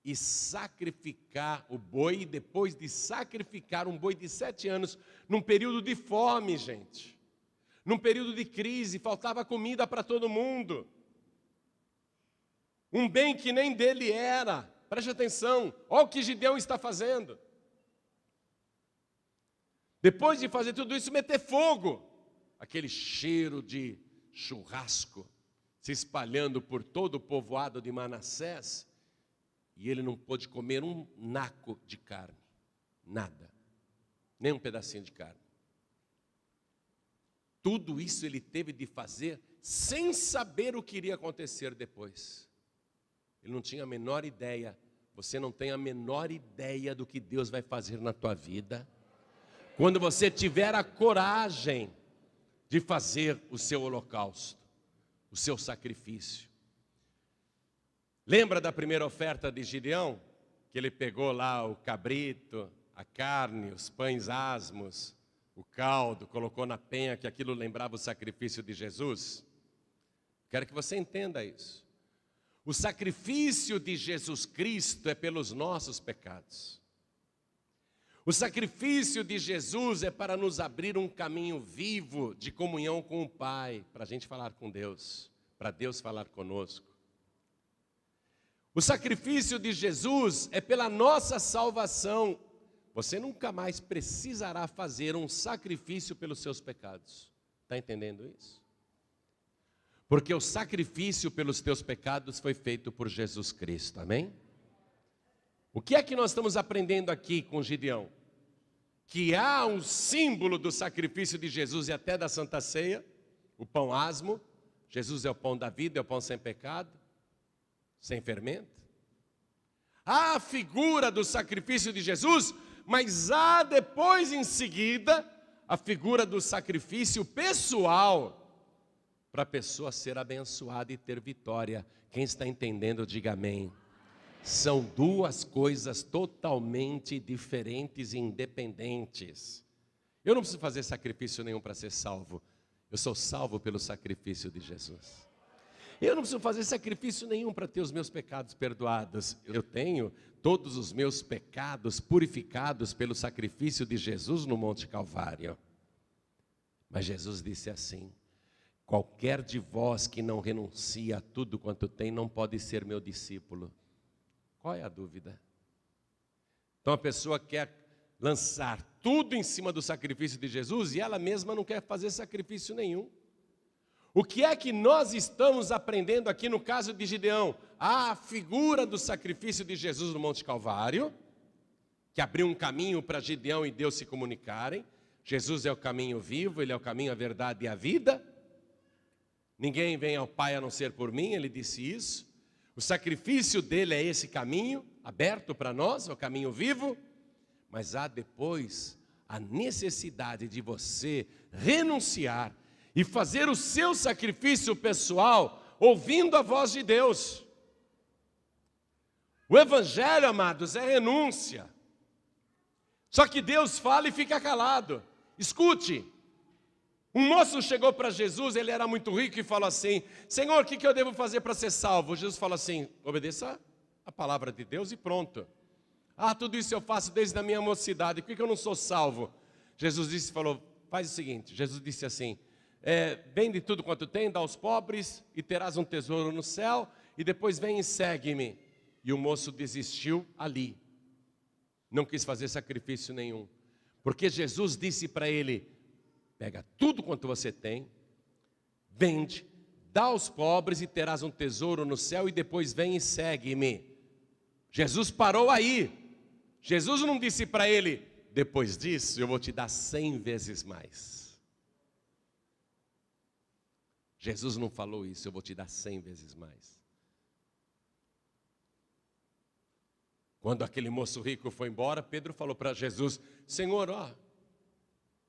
e sacrificar o boi. E depois de sacrificar um boi de 7 anos, num período de fome, gente, num período de crise, faltava comida para todo mundo. Um bem que nem dele era. Preste atenção, olha o que Gideão está fazendo. Depois de fazer tudo isso, meter fogo. Aquele cheiro de churrasco se espalhando por todo o povoado de Manassés. E ele não pôde comer um naco de carne. Nada. Nem um pedacinho de carne. Tudo isso ele teve de fazer sem saber o que iria acontecer depois. Ele não tinha a menor ideia. Você não tem a menor ideia do que Deus vai fazer na tua vida quando você tiver a coragem de fazer o seu holocausto, o seu sacrifício. Lembra da primeira oferta de Gideão? Que ele pegou lá o cabrito, a carne, os pães asmos, o caldo, colocou na penha, que aquilo lembrava o sacrifício de Jesus? Quero que você entenda isso. O sacrifício de Jesus Cristo é pelos nossos pecados. O sacrifício de Jesus é para nos abrir um caminho vivo de comunhão com o Pai, para a gente falar com Deus, para Deus falar conosco. O sacrifício de Jesus é pela nossa salvação. Você nunca mais precisará fazer um sacrifício pelos seus pecados. Está entendendo isso? Porque o sacrifício pelos teus pecados foi feito por Jesus Cristo, amém? O que é que nós estamos aprendendo aqui com Gideão? Que há um símbolo do sacrifício de Jesus e até da Santa Ceia, o pão asmo. Jesus é o pão da vida, é o pão sem pecado, sem fermento. Há a figura do sacrifício de Jesus, mas há depois em seguida a figura do sacrifício pessoal, para a pessoa ser abençoada e ter vitória. Quem está entendendo, diga amém. São duas coisas totalmente diferentes e independentes. Eu não preciso fazer sacrifício nenhum para ser salvo. Eu sou salvo pelo sacrifício de Jesus. Eu não preciso fazer sacrifício nenhum para ter os meus pecados perdoados. Eu tenho todos os meus pecados purificados pelo sacrifício de Jesus no Monte Calvário. Mas Jesus disse assim: qualquer de vós que não renuncia a tudo quanto tem, não pode ser meu discípulo. Qual é a dúvida? Então a pessoa quer lançar tudo em cima do sacrifício de Jesus e ela mesma não quer fazer sacrifício nenhum. O que é que nós estamos aprendendo aqui no caso de Gideão? A figura do sacrifício de Jesus no Monte Calvário, que abriu um caminho para Gideão e Deus se comunicarem. Jesus é o caminho vivo, Ele é o caminho, a verdade e a vida. Ninguém vem ao Pai a não ser por mim, Ele disse isso. O sacrifício dele é esse caminho, aberto para nós, é o caminho vivo. Mas há depois a necessidade de você renunciar e fazer o seu sacrifício pessoal, ouvindo a voz de Deus. O Evangelho, amados, é renúncia. Só que Deus fala e fica calado. Escute, um moço chegou para Jesus, ele era muito rico e falou assim: Senhor, o que eu devo fazer para ser salvo? Jesus falou assim: obedeça a palavra de Deus e pronto. Ah, tudo isso eu faço desde a minha mocidade, por que eu não sou salvo? Jesus falou, faz o seguinte, Jesus disse assim: vende tudo quanto tem, dá aos pobres e terás um tesouro no céu, e depois vem e segue-me. E o moço desistiu ali, não quis fazer sacrifício nenhum, porque Jesus disse para ele: pega tudo quanto você tem, vende, dá aos pobres e terás um tesouro no céu, e depois vem e segue-me. Jesus parou aí. Jesus não disse para ele: depois disso eu vou te dar 100 vezes mais. Jesus não falou isso: eu vou te dar 100 vezes mais. Quando aquele moço rico foi embora, Pedro falou para Jesus: Senhor,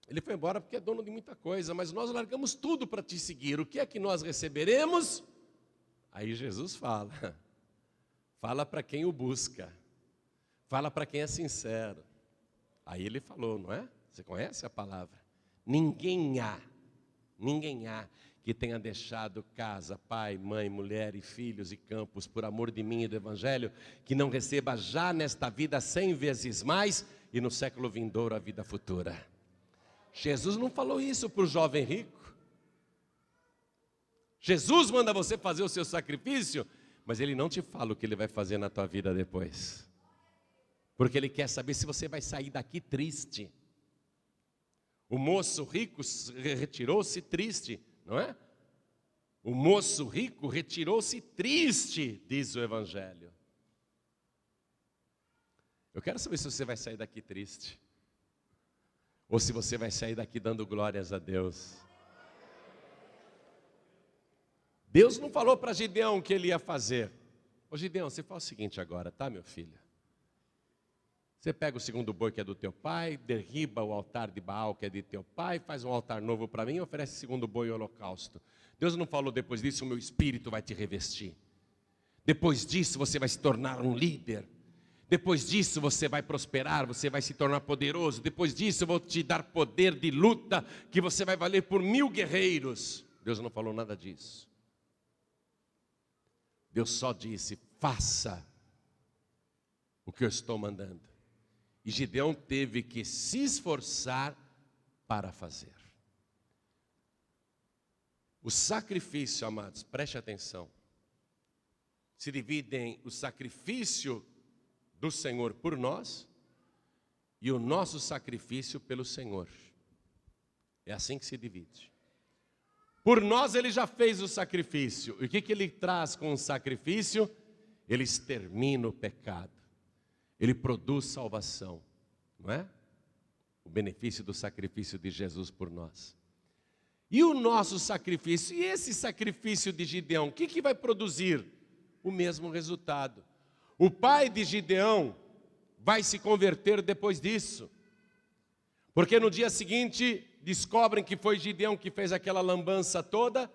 ele foi embora porque é dono de muita coisa, mas nós largamos tudo para te seguir, o que é que nós receberemos? Aí Jesus fala para quem o busca, fala para quem é sincero. Aí ele falou, não é? Você conhece a palavra? Ninguém há que tenha deixado casa, pai, mãe, mulher e filhos e campos por amor de mim e do Evangelho, que não receba já nesta vida 100 vezes mais e no século vindouro a vida futura. Jesus não falou isso para o jovem rico. Jesus manda você fazer o seu sacrifício, mas Ele não te fala o que Ele vai fazer na tua vida depois. Porque Ele quer saber se você vai sair daqui triste. O moço rico retirou-se triste, não é? O moço rico retirou-se triste, diz o Evangelho. Eu quero saber se você vai sair daqui triste, ou se você vai sair daqui dando glórias a Deus. Deus não falou para Gideão o que ele ia fazer. Ô Gideão, você faz o seguinte agora, tá, meu filho? Você pega o segundo boi que é do teu pai, derriba o altar de Baal que é de teu pai, faz um altar novo para mim e oferece o segundo boi e holocausto. Deus não falou depois disso, o meu espírito vai te revestir. Depois disso você vai se tornar um líder. Depois disso você vai prosperar, você vai se tornar poderoso. Depois disso eu vou te dar poder de luta, que você vai valer por 1000 guerreiros. Deus não falou nada disso. Deus só disse, faça o que eu estou mandando. E Gideão teve que se esforçar para fazer. O sacrifício, amados, preste atenção, se divide em o sacrifício do Senhor por nós e o nosso sacrifício pelo Senhor. É assim que se divide. Por nós Ele já fez o sacrifício. E o que Ele traz com o sacrifício? Ele extermina o pecado. Ele produz salvação, não é? O benefício do sacrifício de Jesus por nós. E o nosso sacrifício, e esse sacrifício de Gideão, o que vai produzir? O mesmo resultado. O pai de Gideão vai se converter depois disso. Porque no dia seguinte, descobrem que foi Gideão que fez aquela lambança toda,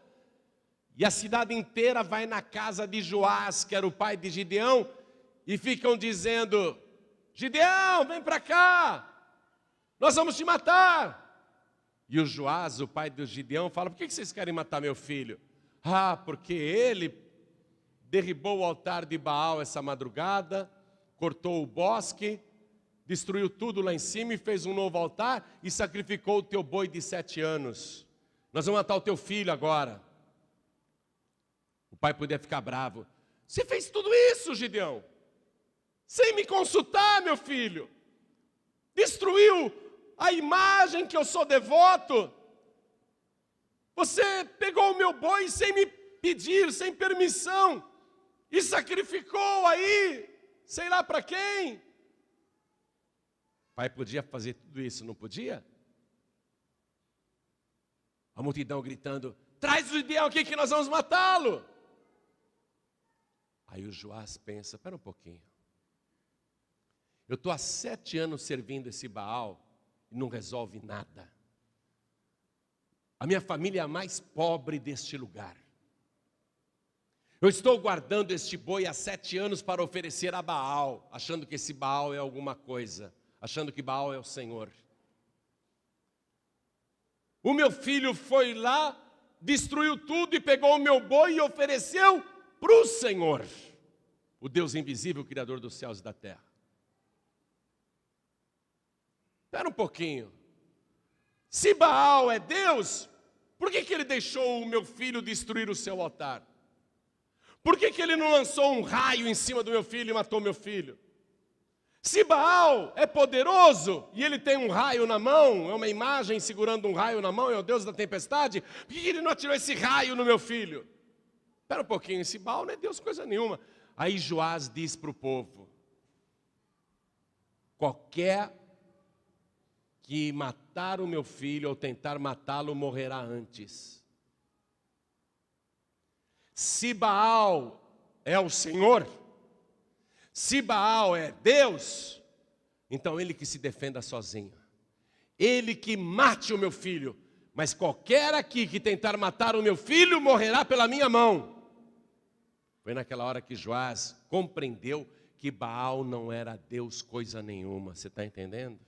e a cidade inteira vai na casa de Joás, que era o pai de Gideão, e ficam dizendo, Gideão, vem para cá, nós vamos te matar. E o Joás, o pai do Gideão, fala, por que vocês querem matar meu filho? Ah, porque ele derribou o altar de Baal essa madrugada, cortou o bosque, destruiu tudo lá em cima e fez um novo altar e sacrificou o teu boi de 7 anos. Nós vamos matar o teu filho agora. O pai podia ficar bravo. Você fez tudo isso, Gideão? Sem me consultar, meu filho. Destruiu a imagem que eu sou devoto. Você pegou o meu boi sem me pedir, sem permissão, e sacrificou aí, sei lá para quem. O pai podia fazer tudo isso, não podia? A multidão gritando: traz o Gideão aqui que nós vamos matá-lo. Aí o Joás pensa: espera um pouquinho. Eu estou há 7 anos servindo esse Baal e não resolve nada. A minha família é a mais pobre deste lugar. Eu estou guardando este boi há 7 anos para oferecer a Baal, achando que esse Baal é alguma coisa, achando que Baal é o Senhor. O meu filho foi lá, destruiu tudo e pegou o meu boi e ofereceu para o Senhor, o Deus invisível, Criador dos céus e da terra. Espera um pouquinho. Se Baal é Deus, por que ele deixou o meu filho destruir o seu altar? Por que ele não lançou um raio em cima do meu filho e matou meu filho? Se Baal é poderoso e ele tem um raio na mão, é uma imagem segurando um raio na mão, é o Deus da tempestade, por que ele não atirou esse raio no meu filho? Espera um pouquinho, esse Baal não é Deus coisa nenhuma. Aí Joás diz para o povo: qualquer que matar o meu filho ou tentar matá-lo morrerá antes. Se Baal é o Senhor, se Baal é Deus, então ele que se defenda sozinho, ele que mate o meu filho, mas qualquer aqui que tentar matar o meu filho morrerá pela minha mão. Foi naquela hora que Joás compreendeu que Baal não era Deus coisa nenhuma. Você está entendendo?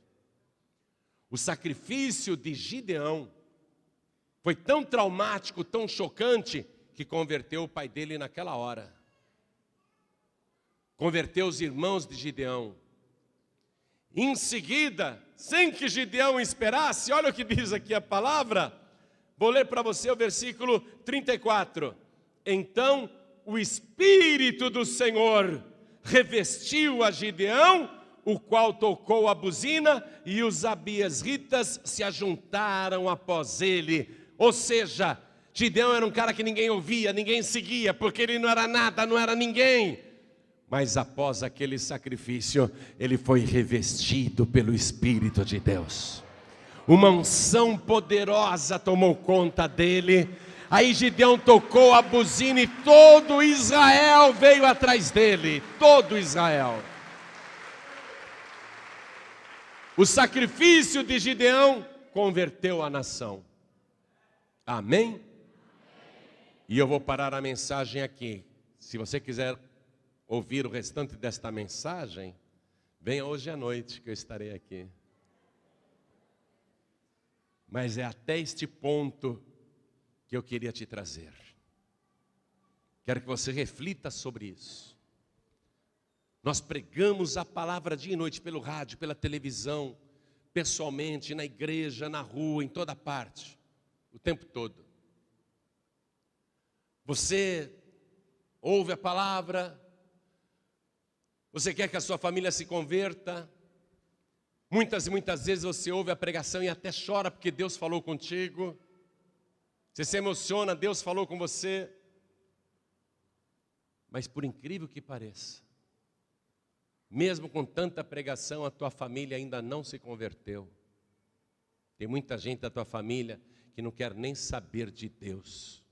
O sacrifício de Gideão foi tão traumático, tão chocante, que converteu o pai dele naquela hora. Converteu os irmãos de Gideão. Em seguida, sem que Gideão esperasse, olha o que diz aqui a palavra. Vou ler para você o versículo 34. Então o Espírito do Senhor revestiu a Gideão, o qual tocou a buzina, e os abiesritas se ajuntaram após ele. Ou seja, Gideão era um cara que ninguém ouvia, ninguém seguia, porque ele não era nada, não era ninguém. Mas após aquele sacrifício, ele foi revestido pelo Espírito de Deus. Uma unção poderosa tomou conta dele. Aí Gideão tocou a buzina e todo Israel veio atrás dele. Todo Israel. O sacrifício de Gideão converteu a nação. Amém? E eu vou parar a mensagem aqui. Se você quiser ouvir o restante desta mensagem, venha hoje à noite que eu estarei aqui. Mas é até este ponto que eu queria te trazer. Quero que você reflita sobre isso. Nós pregamos a palavra dia e noite pelo rádio, pela televisão, pessoalmente, na igreja, na rua, em toda parte, o tempo todo. Você ouve a palavra, você quer que a sua família se converta. Muitas e muitas vezes você ouve a pregação e até chora porque Deus falou contigo. Você se emociona, Deus falou com você. Mas por incrível que pareça, mesmo com tanta pregação, a tua família ainda não se converteu. Tem muita gente da tua família que não quer nem saber de Deus,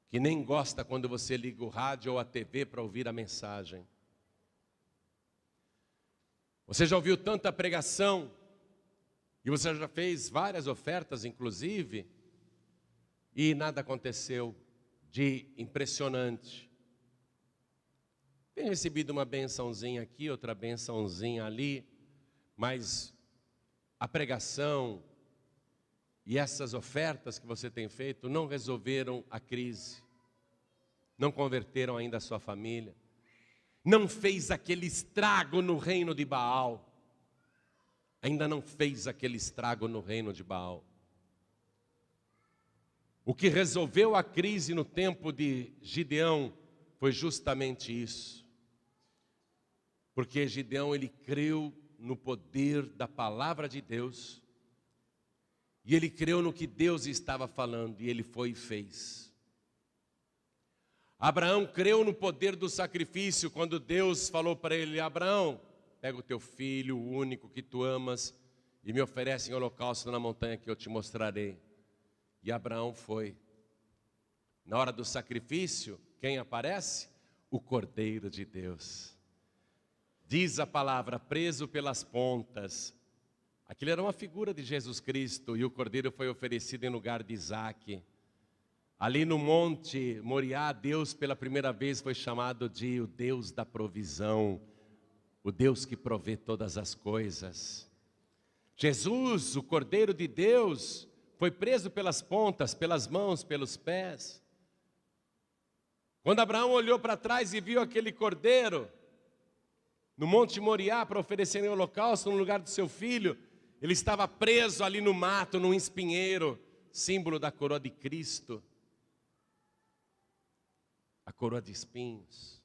que nem gosta quando você liga o rádio ou a TV para ouvir a mensagem. Você já ouviu tanta pregação, e você já fez várias ofertas, inclusive, e nada aconteceu de impressionante. Tem recebido uma bençãozinha aqui, outra bençãozinha ali, mas a pregação e essas ofertas que você tem feito não resolveram a crise, não converteram ainda a sua família, não fez aquele estrago no reino de Baal, ainda não fez aquele estrago no reino de Baal. O que resolveu a crise no tempo de Gideão foi justamente isso. Porque Gideão, ele creu no poder da palavra de Deus E ele creu no que Deus estava falando, e ele foi e fez. Abraão creu no poder do sacrifício, quando Deus falou para ele: Abraão, pega o teu filho, o único que tu amas, e me oferece em holocausto na montanha que eu te mostrarei. E Abraão foi. Na hora do sacrifício, quem aparece? O Cordeiro de Deus. Diz a palavra, preso pelas pontas. Aquilo era uma figura de Jesus Cristo, e o Cordeiro foi oferecido em lugar de Isaque. Ali no monte Moriá, Deus pela primeira vez foi chamado de o Deus da provisão, o Deus que provê todas as coisas. Jesus, o Cordeiro de Deus, foi preso pelas pontas, pelas mãos, pelos pés. Quando Abraão olhou para trás e viu aquele cordeiro no monte Moriá para oferecer em holocausto no lugar do seu filho, ele estava preso ali no mato, num espinheiro, símbolo da coroa de Cristo, a coroa de espinhos.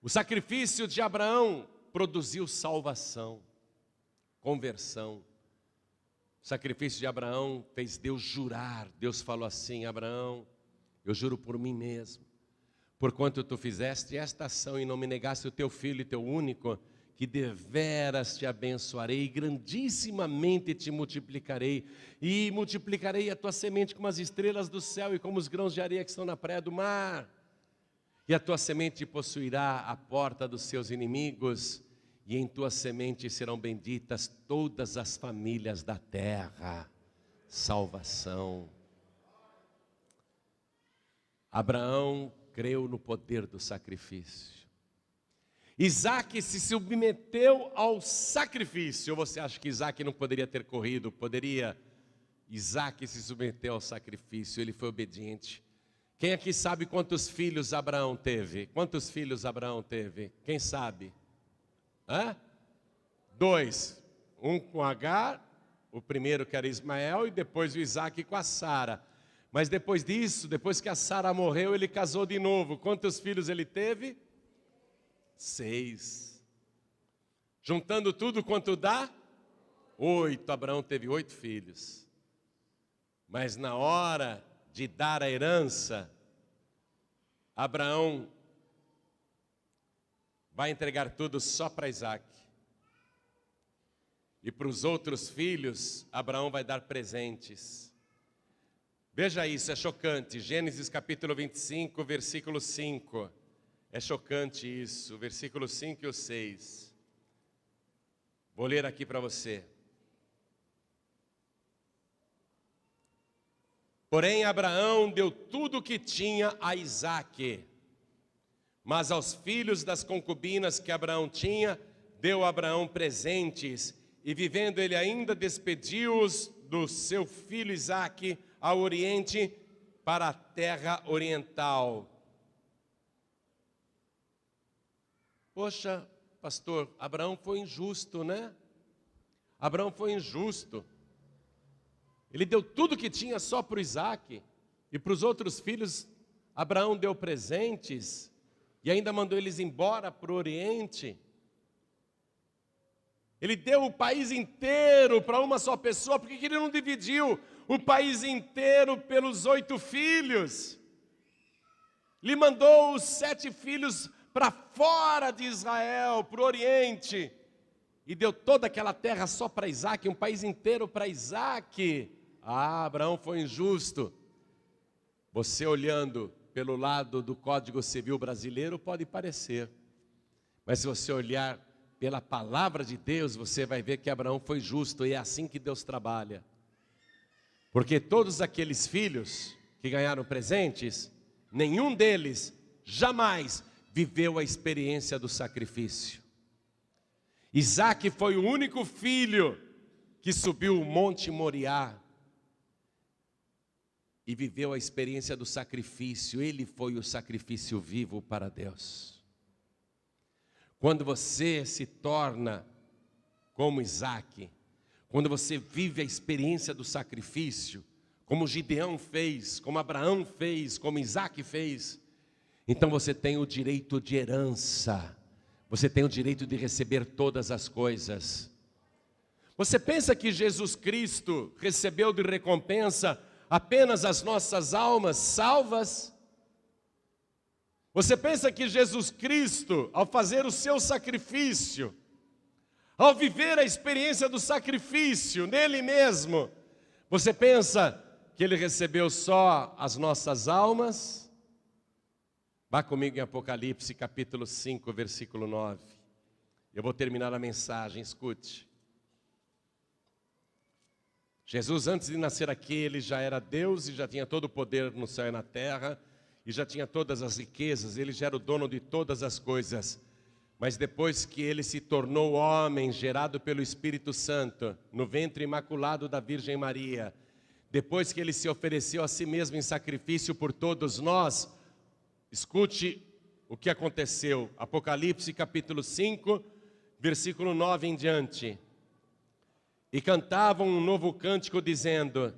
O sacrifício de Abraão produziu salvação, conversão. O sacrifício de Abraão fez Deus jurar. Deus falou assim: Abraão, eu juro por mim mesmo, porquanto tu fizeste esta ação e não me negaste o teu filho e teu único, que deveras te abençoarei e grandissimamente te multiplicarei, e multiplicarei a tua semente como as estrelas do céu e como os grãos de areia que estão na praia do mar. E a tua semente possuirá a porta dos seus inimigos, e em tua semente serão benditas todas as famílias da terra. Salvação. Abraão creu no poder do sacrifício. Isaque se submeteu ao sacrifício. Ou você acha que Isaque não poderia ter corrido? Poderia. Isaque se submeteu ao sacrifício, ele foi obediente. Quem aqui sabe quantos filhos Abraão teve? Quantos filhos Abraão teve? Quem sabe? 2. Um com Agar, o primeiro que era Ismael, e depois o Isaque com a Sara. Mas depois disso, depois que a Sara morreu, ele casou de novo. Quantos filhos ele teve? 6. Juntando tudo, quanto dá? 8. Abraão teve 8 filhos. Mas na hora de dar a herança, Abraão vai entregar tudo só para Isaque. E para os outros filhos, Abraão vai dar presentes. Veja isso, é chocante. Gênesis capítulo 25, versículo 5. É chocante isso, versículo 5 e o 6. Vou ler aqui para você. Porém, Abraão deu tudo o que tinha a Isaque, mas aos filhos das concubinas que Abraão tinha, deu Abraão presentes, e vivendo ele ainda, despediu-os do seu filho Isaque ao oriente, para a terra oriental. Poxa, pastor, Abraão foi injusto, né? Abraão foi injusto. Ele deu tudo que tinha só para o Isaque, e para os outros filhos Abraão deu presentes, e ainda mandou eles embora para o Oriente. Ele deu o país inteiro para uma só pessoa. Por que ele não dividiu o país inteiro pelos 8 filhos? Ele mandou os 7 filhos para fora de Israel, para o Oriente, e deu toda aquela terra só para Isaque, um país inteiro para Isaque. Abraão foi injusto. Você olhando pelo lado do Código Civil brasileiro pode parecer, mas se você olhar pela palavra de Deus, você vai ver que Abraão foi justo, e é assim que Deus trabalha. Porque todos aqueles filhos que ganharam presentes, nenhum deles jamais viveu a experiência do sacrifício. Isaque foi o único filho que subiu o monte Moriá e viveu a experiência do sacrifício. Ele foi o sacrifício vivo para Deus. Quando você se torna como Isaque, quando você vive a experiência do sacrifício, como Gideão fez, como Abraão fez, como Isaque fez, então você tem o direito de herança, você tem o direito de receber todas as coisas. Você pensa que Jesus Cristo recebeu de recompensa apenas as nossas almas salvas? Você pensa que Jesus Cristo, ao fazer o seu sacrifício, ao viver a experiência do sacrifício nele mesmo, você pensa que ele recebeu só as nossas almas? Vá comigo em Apocalipse capítulo 5, versículo 9. Eu vou terminar a mensagem, escute. Jesus, antes de nascer aqui, ele já era Deus e já tinha todo o poder no céu e na terra, e já tinha todas as riquezas, ele já era o dono de todas as coisas. Mas depois que ele se tornou homem, gerado pelo Espírito Santo, no ventre imaculado da Virgem Maria, depois que ele se ofereceu a si mesmo em sacrifício por todos nós, escute o que aconteceu. Apocalipse capítulo 5, versículo 9 em diante. E cantavam um novo cântico dizendo: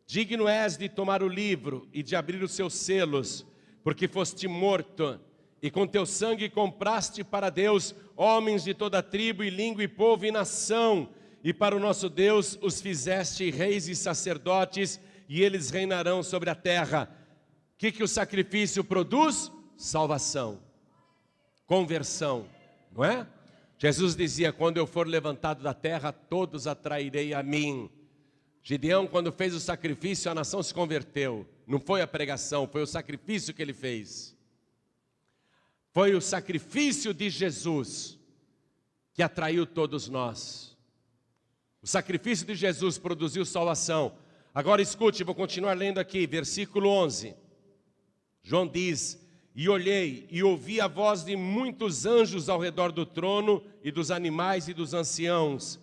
digno és de tomar o livro e de abrir os seus selos, porque foste morto, e com teu sangue compraste para Deus homens de toda tribo e língua e povo e nação, e para o nosso Deus os fizeste reis e sacerdotes, e eles reinarão sobre a terra. O que o sacrifício produz? Salvação, conversão, não é? Jesus dizia: quando eu for levantado da terra, todos atrairei a mim. Gideão, quando fez o sacrifício, a nação se converteu. Não foi a pregação, foi o sacrifício que ele fez. Foi o sacrifício de Jesus que atraiu todos nós. O sacrifício de Jesus produziu salvação. Agora escute, vou continuar lendo aqui, versículo 11. João diz: e olhei e ouvi a voz de muitos anjos ao redor do trono e dos animais e dos anciãos.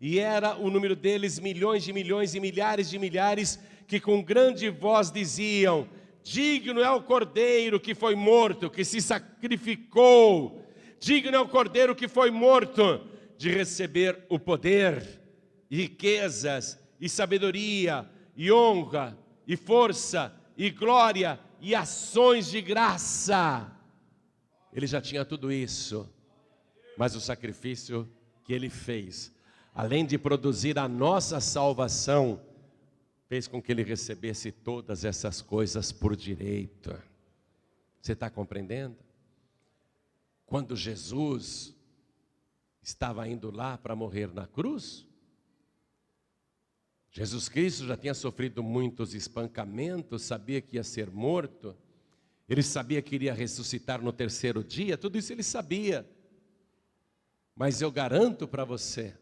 E era o número deles milhões de milhões e milhares de milhares, que com grande voz diziam: digno é o Cordeiro que foi morto, que se sacrificou. Digno é o Cordeiro que foi morto de receber o poder, e riquezas, e sabedoria, e honra, e força, e glória, e ações de graça. Ele já tinha tudo isso, mas o sacrifício que ele fez, além de produzir a nossa salvação, fez com que ele recebesse todas essas coisas por direito. Você está compreendendo? Quando Jesus estava indo lá para morrer na cruz, Jesus Cristo já tinha sofrido muitos espancamentos, sabia que ia ser morto, ele sabia que iria ressuscitar no terceiro dia, tudo isso ele sabia. Mas eu garanto para você,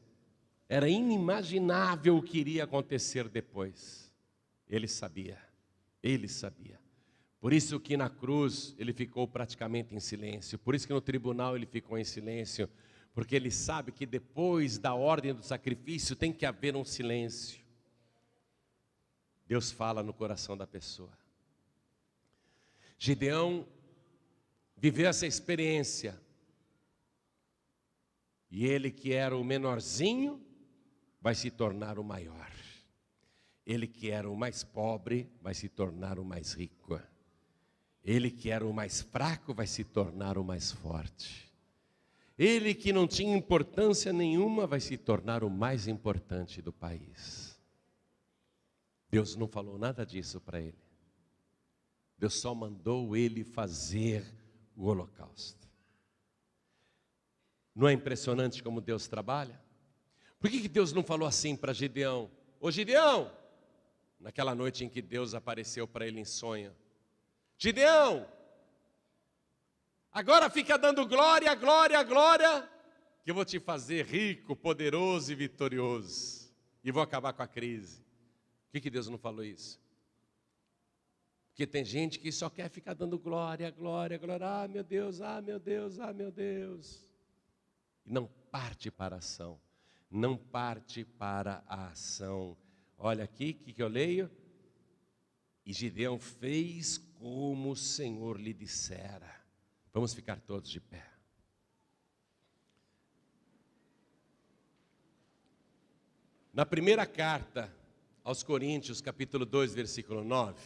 era inimaginável o que iria acontecer depois. Ele sabia, ele sabia. Por isso que na cruz ele ficou praticamente em silêncio, por isso que no tribunal ele ficou em silêncio, porque ele sabe que depois da ordem do sacrifício tem que haver um silêncio. Deus fala no coração da pessoa. Gideão viveu essa experiência. E ele, que era o menorzinho, vai se tornar o maior. Ele que era o mais pobre, vai se tornar o mais rico. Ele que era o mais fraco, vai se tornar o mais forte. Ele que não tinha importância nenhuma, vai se tornar o mais importante do país. Deus não falou nada disso para ele. Deus só mandou ele fazer o holocausto. Não é impressionante como Deus trabalha? Por que Deus não falou assim para Gideão? Ô Gideão, naquela noite em que Deus apareceu para ele em sonho: Gideão, agora fica dando glória, glória, glória, que eu vou te fazer rico, poderoso e vitorioso, e vou acabar com a crise. Por que Deus não falou isso? Porque tem gente que só quer ficar dando glória, glória, glória. Ah, meu Deus, ah, meu Deus, ah, meu Deus. E não parte para a ação. Não parte para a ação. Olha aqui, o que eu leio? E Gideão fez como o Senhor lhe dissera. Vamos ficar todos de pé. Na primeira carta aos Coríntios, capítulo 2, versículo 9,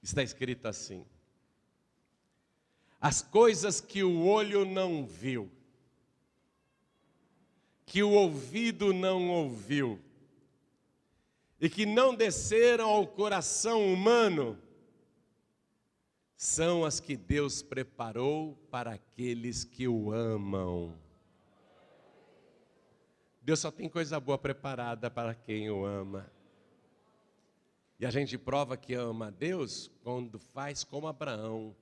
está escrito assim: as coisas que o olho não viu, que o ouvido não ouviu e que não desceram ao coração humano, são as que Deus preparou para aqueles que o amam. Deus só tem coisa boa preparada para quem o ama. E a gente prova que ama a Deus quando faz como Abraão.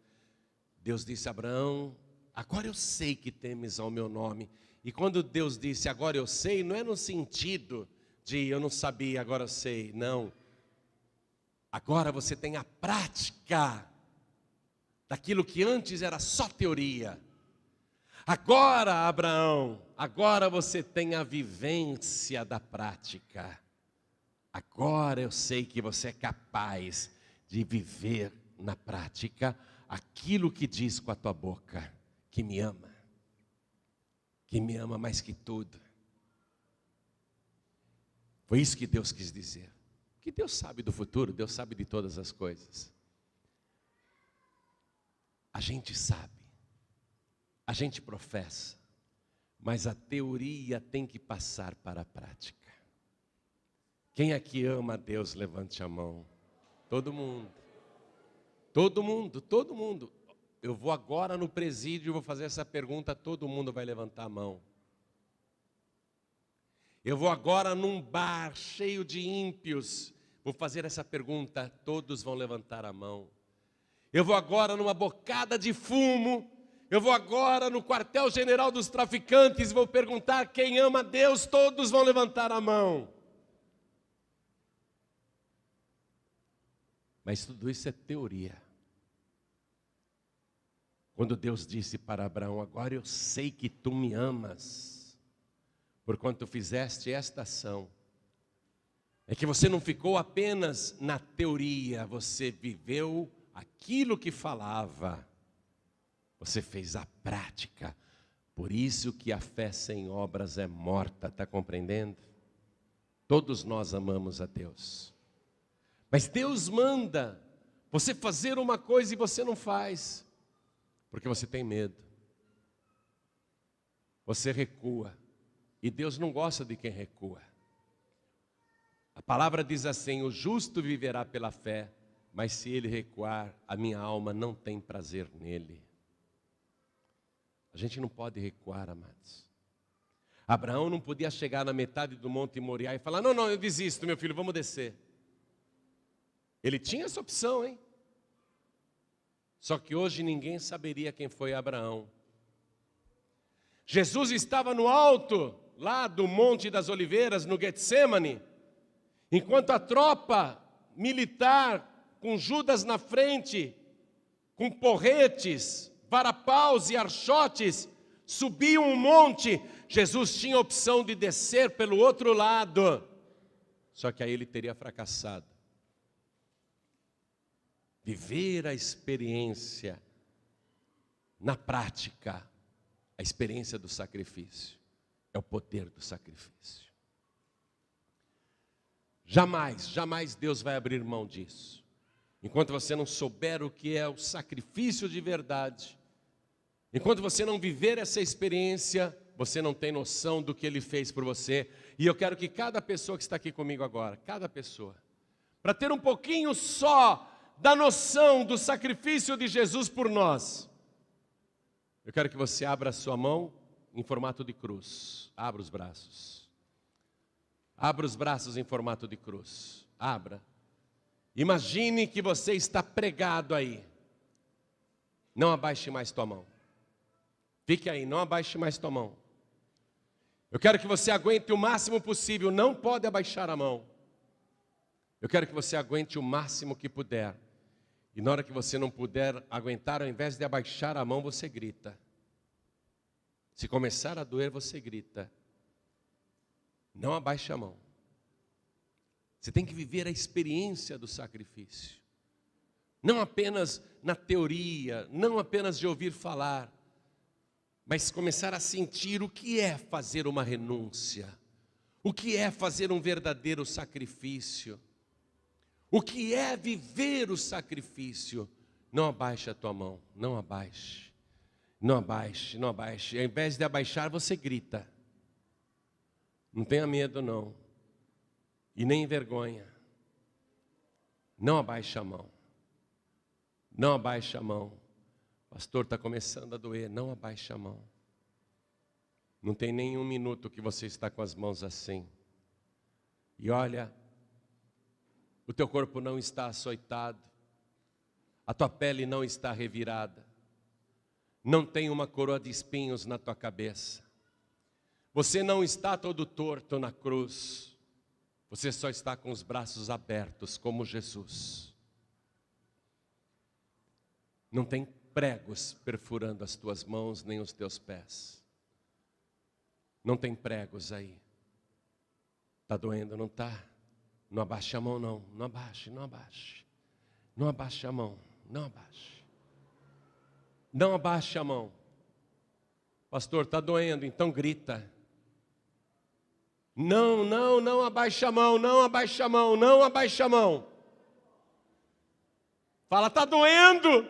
Deus disse a Abraão: agora eu sei que temes ao meu nome. E quando Deus disse agora eu sei, não é no sentido de eu não sabia, agora eu sei. Não. Agora você tem a prática daquilo que antes era só teoria. Agora, Abraão, agora você tem a vivência da prática. Agora eu sei que você é capaz de viver na prática aquilo que diz com a tua boca, que me ama mais que tudo. Foi isso que Deus quis dizer. Que Deus sabe do futuro, Deus sabe de todas as coisas. A gente sabe, a gente professa, mas a teoria tem que passar para a prática. Quem aqui ama a Deus, levante a mão. Todo mundo. Todo mundo, todo mundo. Eu vou agora no presídio e vou fazer essa pergunta, todo mundo vai levantar a mão. Eu vou agora num bar cheio de ímpios, vou fazer essa pergunta, todos vão levantar a mão. Eu vou agora numa bocada de fumo, eu vou agora no quartel-general dos traficantes, vou perguntar quem ama a Deus, todos vão levantar a mão. Mas tudo isso é teoria. Quando Deus disse para Abraão, agora eu sei que tu me amas, porquanto fizeste esta ação, é que você não ficou apenas na teoria, você viveu aquilo que falava, você fez a prática. Por isso que a fé sem obras é morta, está compreendendo? Todos nós amamos a Deus. Mas Deus manda você fazer uma coisa e você não faz, porque você tem medo. Você recua, e Deus não gosta de quem recua. A palavra diz assim, o justo viverá pela fé, mas se ele recuar, a minha alma não tem prazer nele. A gente não pode recuar, amados. Abraão não podia chegar na metade do Monte Moriá e falar, não, eu desisto, meu filho, vamos descer. Ele tinha essa opção, hein? Só que hoje ninguém saberia quem foi Abraão. Jesus estava no alto, lá do Monte das Oliveiras, no Getsêmani, enquanto a tropa militar, com Judas na frente, com porretes, varapaus e archotes, subiam um monte. Jesus tinha a opção de descer pelo outro lado, só que aí ele teria fracassado. Viver a experiência na prática, a experiência do sacrifício, é o poder do sacrifício. Jamais Deus vai abrir mão disso. Enquanto você não souber o que é o sacrifício de verdade, enquanto você não viver essa experiência, você não tem noção do que Ele fez por você. E eu quero que cada pessoa que está aqui comigo agora, cada pessoa, para ter um pouquinho só da noção do sacrifício de Jesus por nós, eu quero que você abra a sua mão em formato de cruz. Abra os braços. Abra os braços em formato de cruz. Abra. Imagine que você está pregado aí. Não abaixe mais tua mão. Fique aí, não abaixe mais tua mão. Eu quero que você aguente o máximo possível, não pode abaixar a mão. Eu quero que você aguente o máximo que puder. E na hora que você não puder aguentar, ao invés de abaixar a mão, você grita. Se começar a doer, você grita. Não abaixe a mão. Você tem que viver a experiência do sacrifício. Não apenas na teoria, não apenas de ouvir falar, mas começar a sentir o que é fazer uma renúncia, o que é fazer um verdadeiro sacrifício, o que é viver o sacrifício. Não abaixe a tua mão, não abaixe, não abaixe, não abaixe. Ao invés de abaixar, você grita. Não tenha medo não. E nem vergonha. Não abaixe a mão. Não abaixe a mão. Pastor, está começando a doer. Não abaixe a mão. Não tem nem um minuto que você está com as mãos assim. E olha, o teu corpo não está açoitado. A tua pele não está revirada. Não tem uma coroa de espinhos na tua cabeça. Você não está todo torto na cruz. Você só está com os braços abertos, como Jesus. Não tem pregos perfurando as tuas mãos, nem os teus pés. Não tem pregos aí. Está doendo, não está? Não abaixe a mão, não. Não abaixe, não abaixe. Não abaixe a mão, não abaixe. Não abaixe a mão. Pastor, está doendo, então grita. Não abaixe a mão, não abaixe a mão, não abaixe a mão. Fala, está doendo,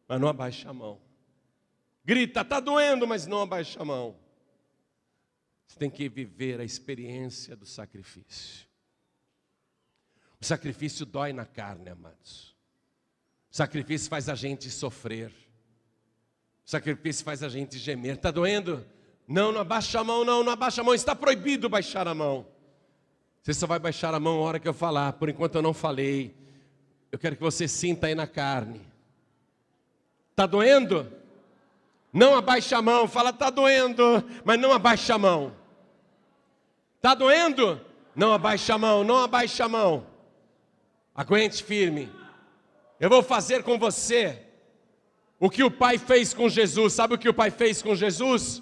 mas não abaixe a mão. Grita, está doendo, mas não abaixe a mão. Você tem que viver a experiência do sacrifício. O sacrifício dói na carne, amados. O sacrifício faz a gente sofrer. O sacrifício faz a gente gemer. Está doendo? Não abaixa a mão, não abaixa a mão. Está proibido baixar a mão. Você só vai baixar a mão na hora que eu falar. Por enquanto eu não falei. Eu quero que você sinta aí na carne. Está doendo? Não abaixa a mão. Fala, está doendo, mas não abaixa a mão. Está doendo? Não abaixa a mão, não abaixa a mão. Aguente firme. Eu vou fazer com você o que o Pai fez com Jesus. Sabe o que o Pai fez com Jesus?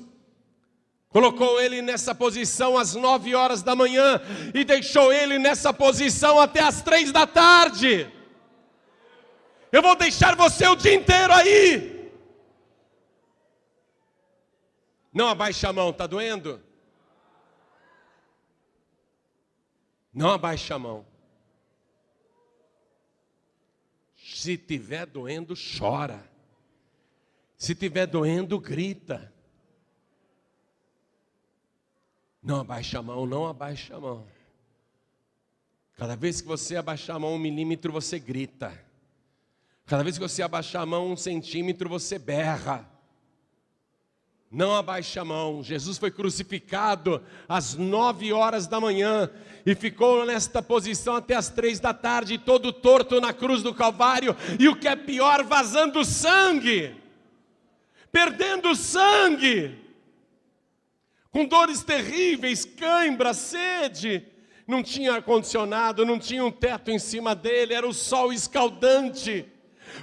Colocou ele nessa posição às 9 horas da manhã e deixou ele nessa posição até às 3 da tarde. Eu vou deixar você o dia inteiro aí. Não abaixe a mão, está doendo? Não abaixe a mão. Se estiver doendo, chora. Se estiver doendo, grita. Não abaixe a mão, não abaixe a mão. Cada vez que você abaixar a mão 1 milímetro, você grita. Cada vez que você abaixar a mão 1 centímetro, você berra. Não abaixe a mão. Jesus foi crucificado às 9 horas da manhã e ficou nesta posição até às 3 da tarde, todo torto na cruz do Calvário, e o que é pior, vazando sangue, perdendo sangue, com dores terríveis, cãibra, sede. Não tinha ar-condicionado, não tinha um teto em cima dele, era o sol escaldante.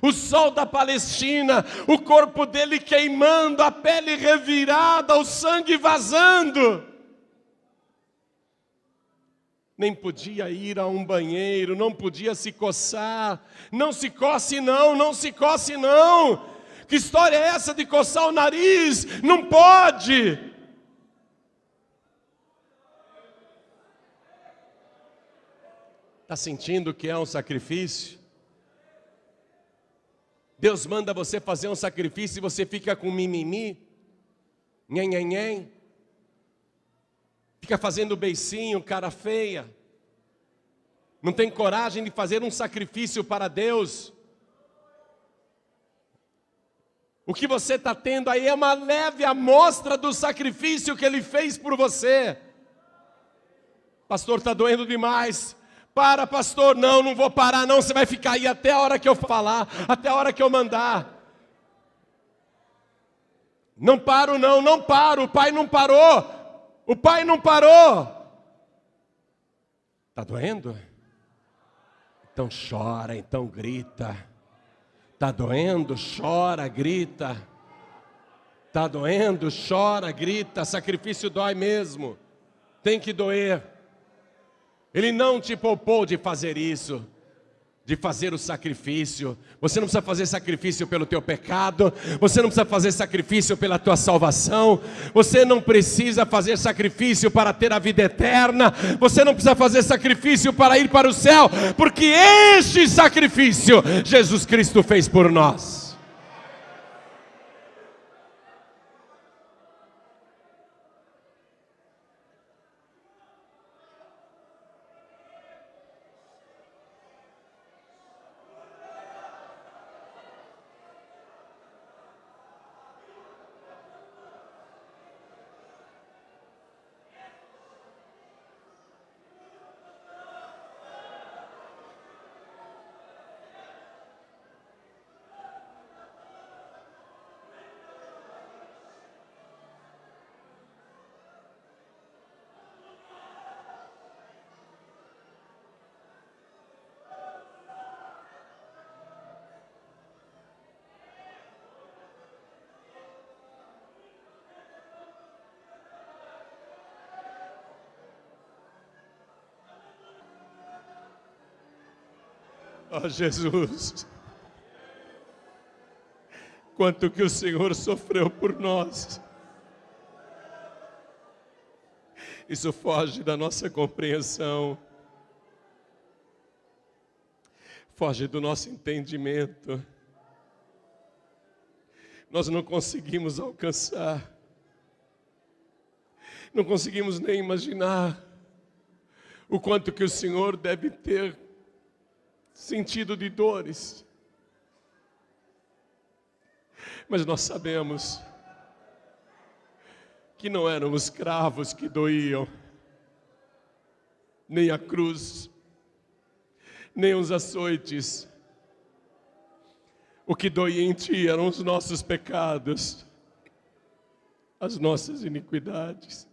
O sol da Palestina, o corpo dele queimando, a pele revirada, o sangue vazando. Nem podia ir a um banheiro, não podia se coçar. Não se coce não, não se coce não. Que história é essa de coçar o nariz? Não pode. Está sentindo que é um sacrifício? Deus manda você fazer um sacrifício e você fica com mimimi, nhen, fica fazendo beicinho, cara feia, não tem coragem de fazer um sacrifício para Deus. O que você está tendo aí é uma leve amostra do sacrifício que Ele fez por você. Pastor, está doendo demais. Para, pastor, não vou parar não, você vai ficar aí até a hora que eu falar, até a hora que eu mandar. Não paro não paro, o Pai não parou, o Pai não parou. Está doendo? Então chora, então grita. Está doendo? Chora, grita. Está doendo? Chora, grita. Sacrifício dói mesmo, tem que doer. Ele não te poupou de fazer isso, de fazer o sacrifício. Você não precisa fazer sacrifício pelo teu pecado, você não precisa fazer sacrifício pela tua salvação, você não precisa fazer sacrifício para ter a vida eterna, você não precisa fazer sacrifício para ir para o céu, porque este sacrifício Jesus Cristo fez por nós. Ó Jesus, quanto que o Senhor sofreu por nós. Isso foge da nossa compreensão, foge do nosso entendimento. Nós não conseguimos alcançar, não conseguimos nem imaginar o quanto que o Senhor deve ter sentido de dores. Mas nós sabemos que não eram os cravos que doíam, nem a cruz, nem os açoites. O que doía em ti eram os nossos pecados, as nossas iniquidades.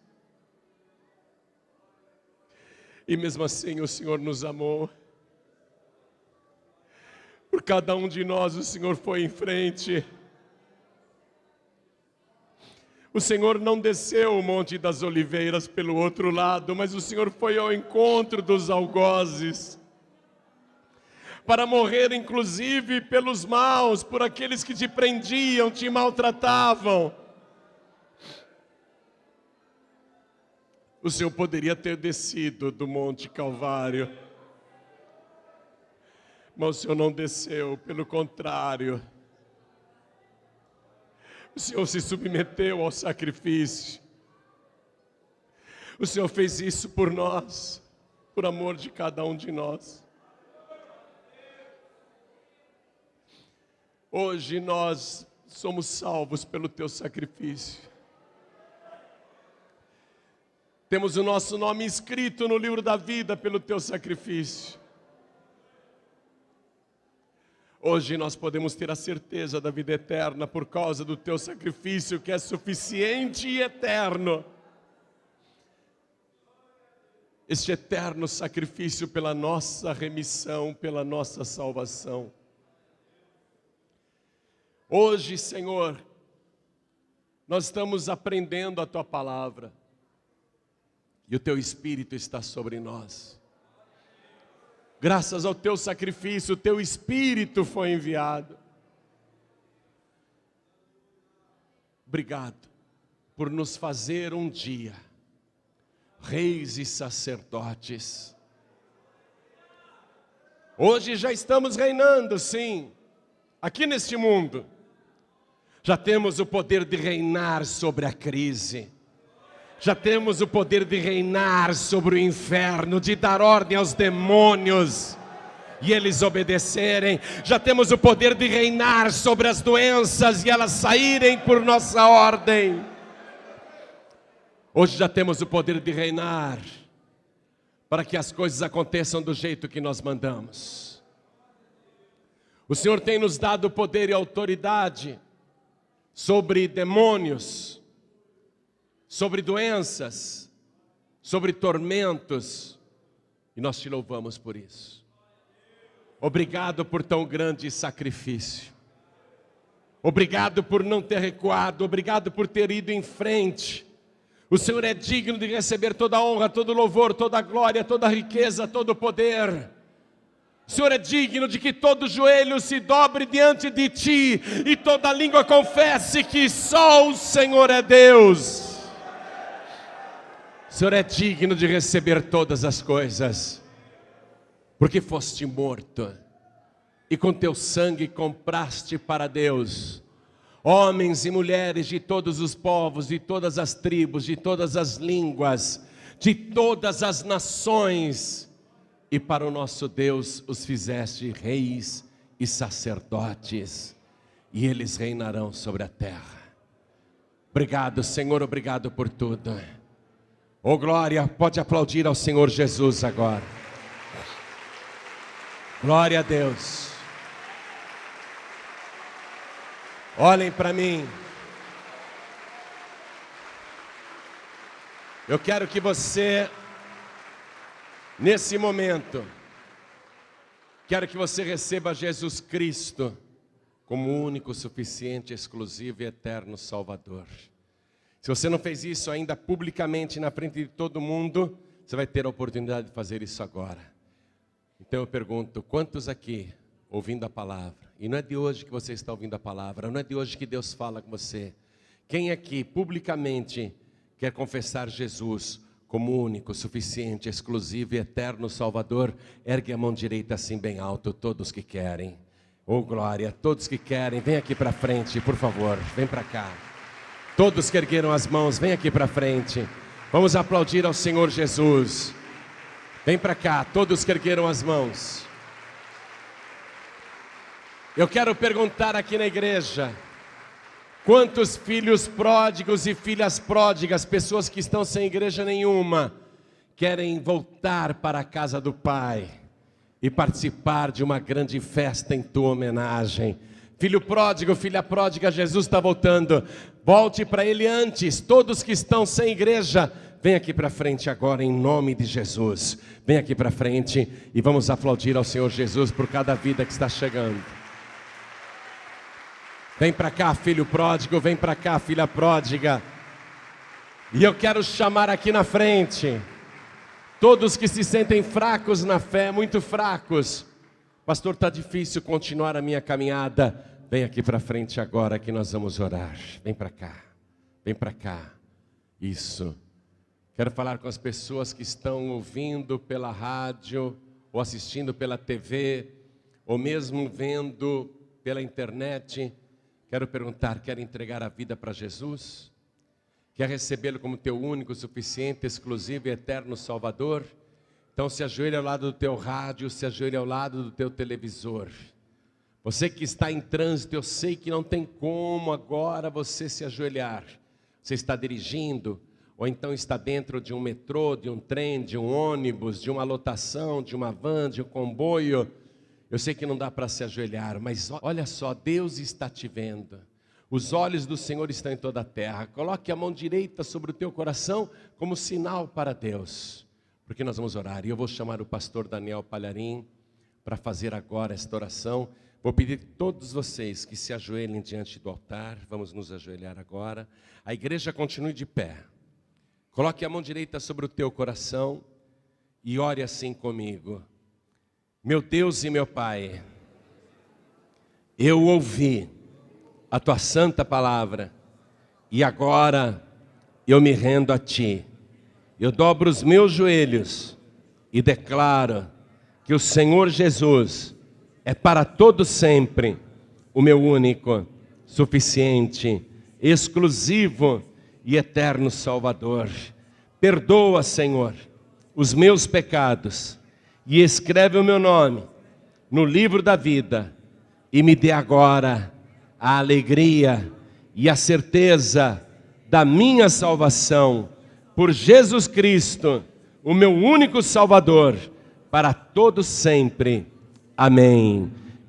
E mesmo assim o Senhor nos amou. Por cada um de nós o Senhor foi em frente. O Senhor não desceu o Monte das Oliveiras pelo outro lado, mas o Senhor foi ao encontro dos algozes, para morrer inclusive pelos maus, por aqueles que te prendiam, te maltratavam. O Senhor poderia ter descido do Monte Calvário, mas o Senhor não desceu, pelo contrário. O Senhor se submeteu ao sacrifício. O Senhor fez isso por nós, por amor de cada um de nós. Hoje nós somos salvos pelo teu sacrifício. Temos o nosso nome escrito no livro da vida pelo teu sacrifício. Hoje nós podemos ter a certeza da vida eterna por causa do teu sacrifício, que é suficiente e eterno. Este eterno sacrifício pela nossa remissão, pela nossa salvação. Hoje, Senhor, nós estamos aprendendo a tua palavra e o teu Espírito está sobre nós. Graças ao teu sacrifício, o teu Espírito foi enviado. Obrigado por nos fazer um dia reis e sacerdotes. Hoje já estamos reinando, sim, aqui neste mundo. Já temos o poder de reinar sobre a crise. Já temos o poder de reinar sobre o inferno, de dar ordem aos demônios e eles obedecerem. Já temos o poder de reinar sobre as doenças e elas saírem por nossa ordem. Hoje já temos o poder de reinar para que as coisas aconteçam do jeito que nós mandamos. O Senhor tem nos dado poder e autoridade sobre demônios, sobre doenças, sobre tormentos, e nós te louvamos por isso. Obrigado por tão grande sacrifício. Obrigado por não ter recuado, obrigado por ter ido em frente. O Senhor é digno de receber toda a honra, todo o louvor, toda a glória, toda a riqueza, todo o poder. O Senhor é digno de que todo joelho se dobre diante de Ti e toda língua confesse que só o Senhor é Deus. O Senhor é digno de receber todas as coisas, porque foste morto e com teu sangue compraste para Deus homens e mulheres de todos os povos, de todas as tribos, de todas as línguas, de todas as nações, e para o nosso Deus os fizeste reis e sacerdotes, e eles reinarão sobre a terra. Obrigado, Senhor, obrigado por tudo. Oh glória, pode aplaudir ao Senhor Jesus agora. Glória a Deus. Olhem para mim. Eu quero que você, nesse momento, quero que você receba Jesus Cristo como o único, suficiente, exclusivo e eterno Salvador. Se você não fez isso ainda publicamente na frente de todo mundo, você vai ter a oportunidade de fazer isso agora. Então eu pergunto, quantos aqui ouvindo a palavra, e não é de hoje que você está ouvindo a palavra, não é de hoje que Deus fala com você, quem aqui publicamente quer confessar Jesus como único, suficiente, exclusivo e eterno Salvador? Ergue a mão direita assim bem alto, todos que querem. Oh glória, todos que querem, vem aqui para frente, por favor, vem para cá. Todos que ergueram as mãos, vem aqui para frente. Vamos aplaudir ao Senhor Jesus. Vem para cá, todos que ergueram as mãos. Eu quero perguntar aqui na igreja, quantos filhos pródigos e filhas pródigas, pessoas que estão sem igreja nenhuma, querem voltar para a casa do Pai e participar de uma grande festa em tua homenagem? Filho pródigo, filha pródiga, Jesus está voltando. Volte para Ele antes. Todos que estão sem igreja, vem aqui para frente agora em nome de Jesus. Vem aqui para frente e vamos aplaudir ao Senhor Jesus por cada vida que está chegando. Vem para cá, filho pródigo, vem para cá, filha pródiga. E eu quero chamar aqui na frente todos que se sentem fracos na fé, muito fracos. Pastor, está difícil continuar a minha caminhada. Vem aqui para frente agora que nós vamos orar. Vem para cá, vem para cá. Isso. Quero falar com as pessoas que estão ouvindo pela rádio, ou assistindo pela TV, ou mesmo vendo pela internet. Quero perguntar, quer entregar a vida para Jesus? Quer recebê-lo como teu único, suficiente, exclusivo e eterno Salvador? Então se ajoelhe ao lado do teu rádio, se ajoelhe ao lado do teu televisor. Você que está em trânsito, eu sei que não tem como agora você se ajoelhar. Você está dirigindo, ou então está dentro de um metrô, de um trem, de um ônibus, de uma lotação, de uma van, de um comboio. Eu sei que não dá para se ajoelhar, mas olha só, Deus está te vendo. Os olhos do Senhor estão em toda a terra. Coloque a mão direita sobre o teu coração como sinal para Deus, porque nós vamos orar. E eu vou chamar o pastor Daniel Palharim para fazer agora esta oração. Vou pedir a todos vocês que se ajoelhem diante do altar. Vamos nos ajoelhar agora. A igreja continue de pé. Coloque a mão direita sobre o teu coração e ore assim comigo. Meu Deus e meu Pai, eu ouvi a tua santa palavra e agora eu me rendo a ti. Eu dobro os meus joelhos e declaro que o Senhor Jesus é para todo sempre o meu único, suficiente, exclusivo e eterno Salvador. Perdoa, Senhor, os meus pecados e escreve o meu nome no livro da vida e me dê agora a alegria e a certeza da minha salvação por Jesus Cristo, o meu único Salvador, para todo sempre. Amém.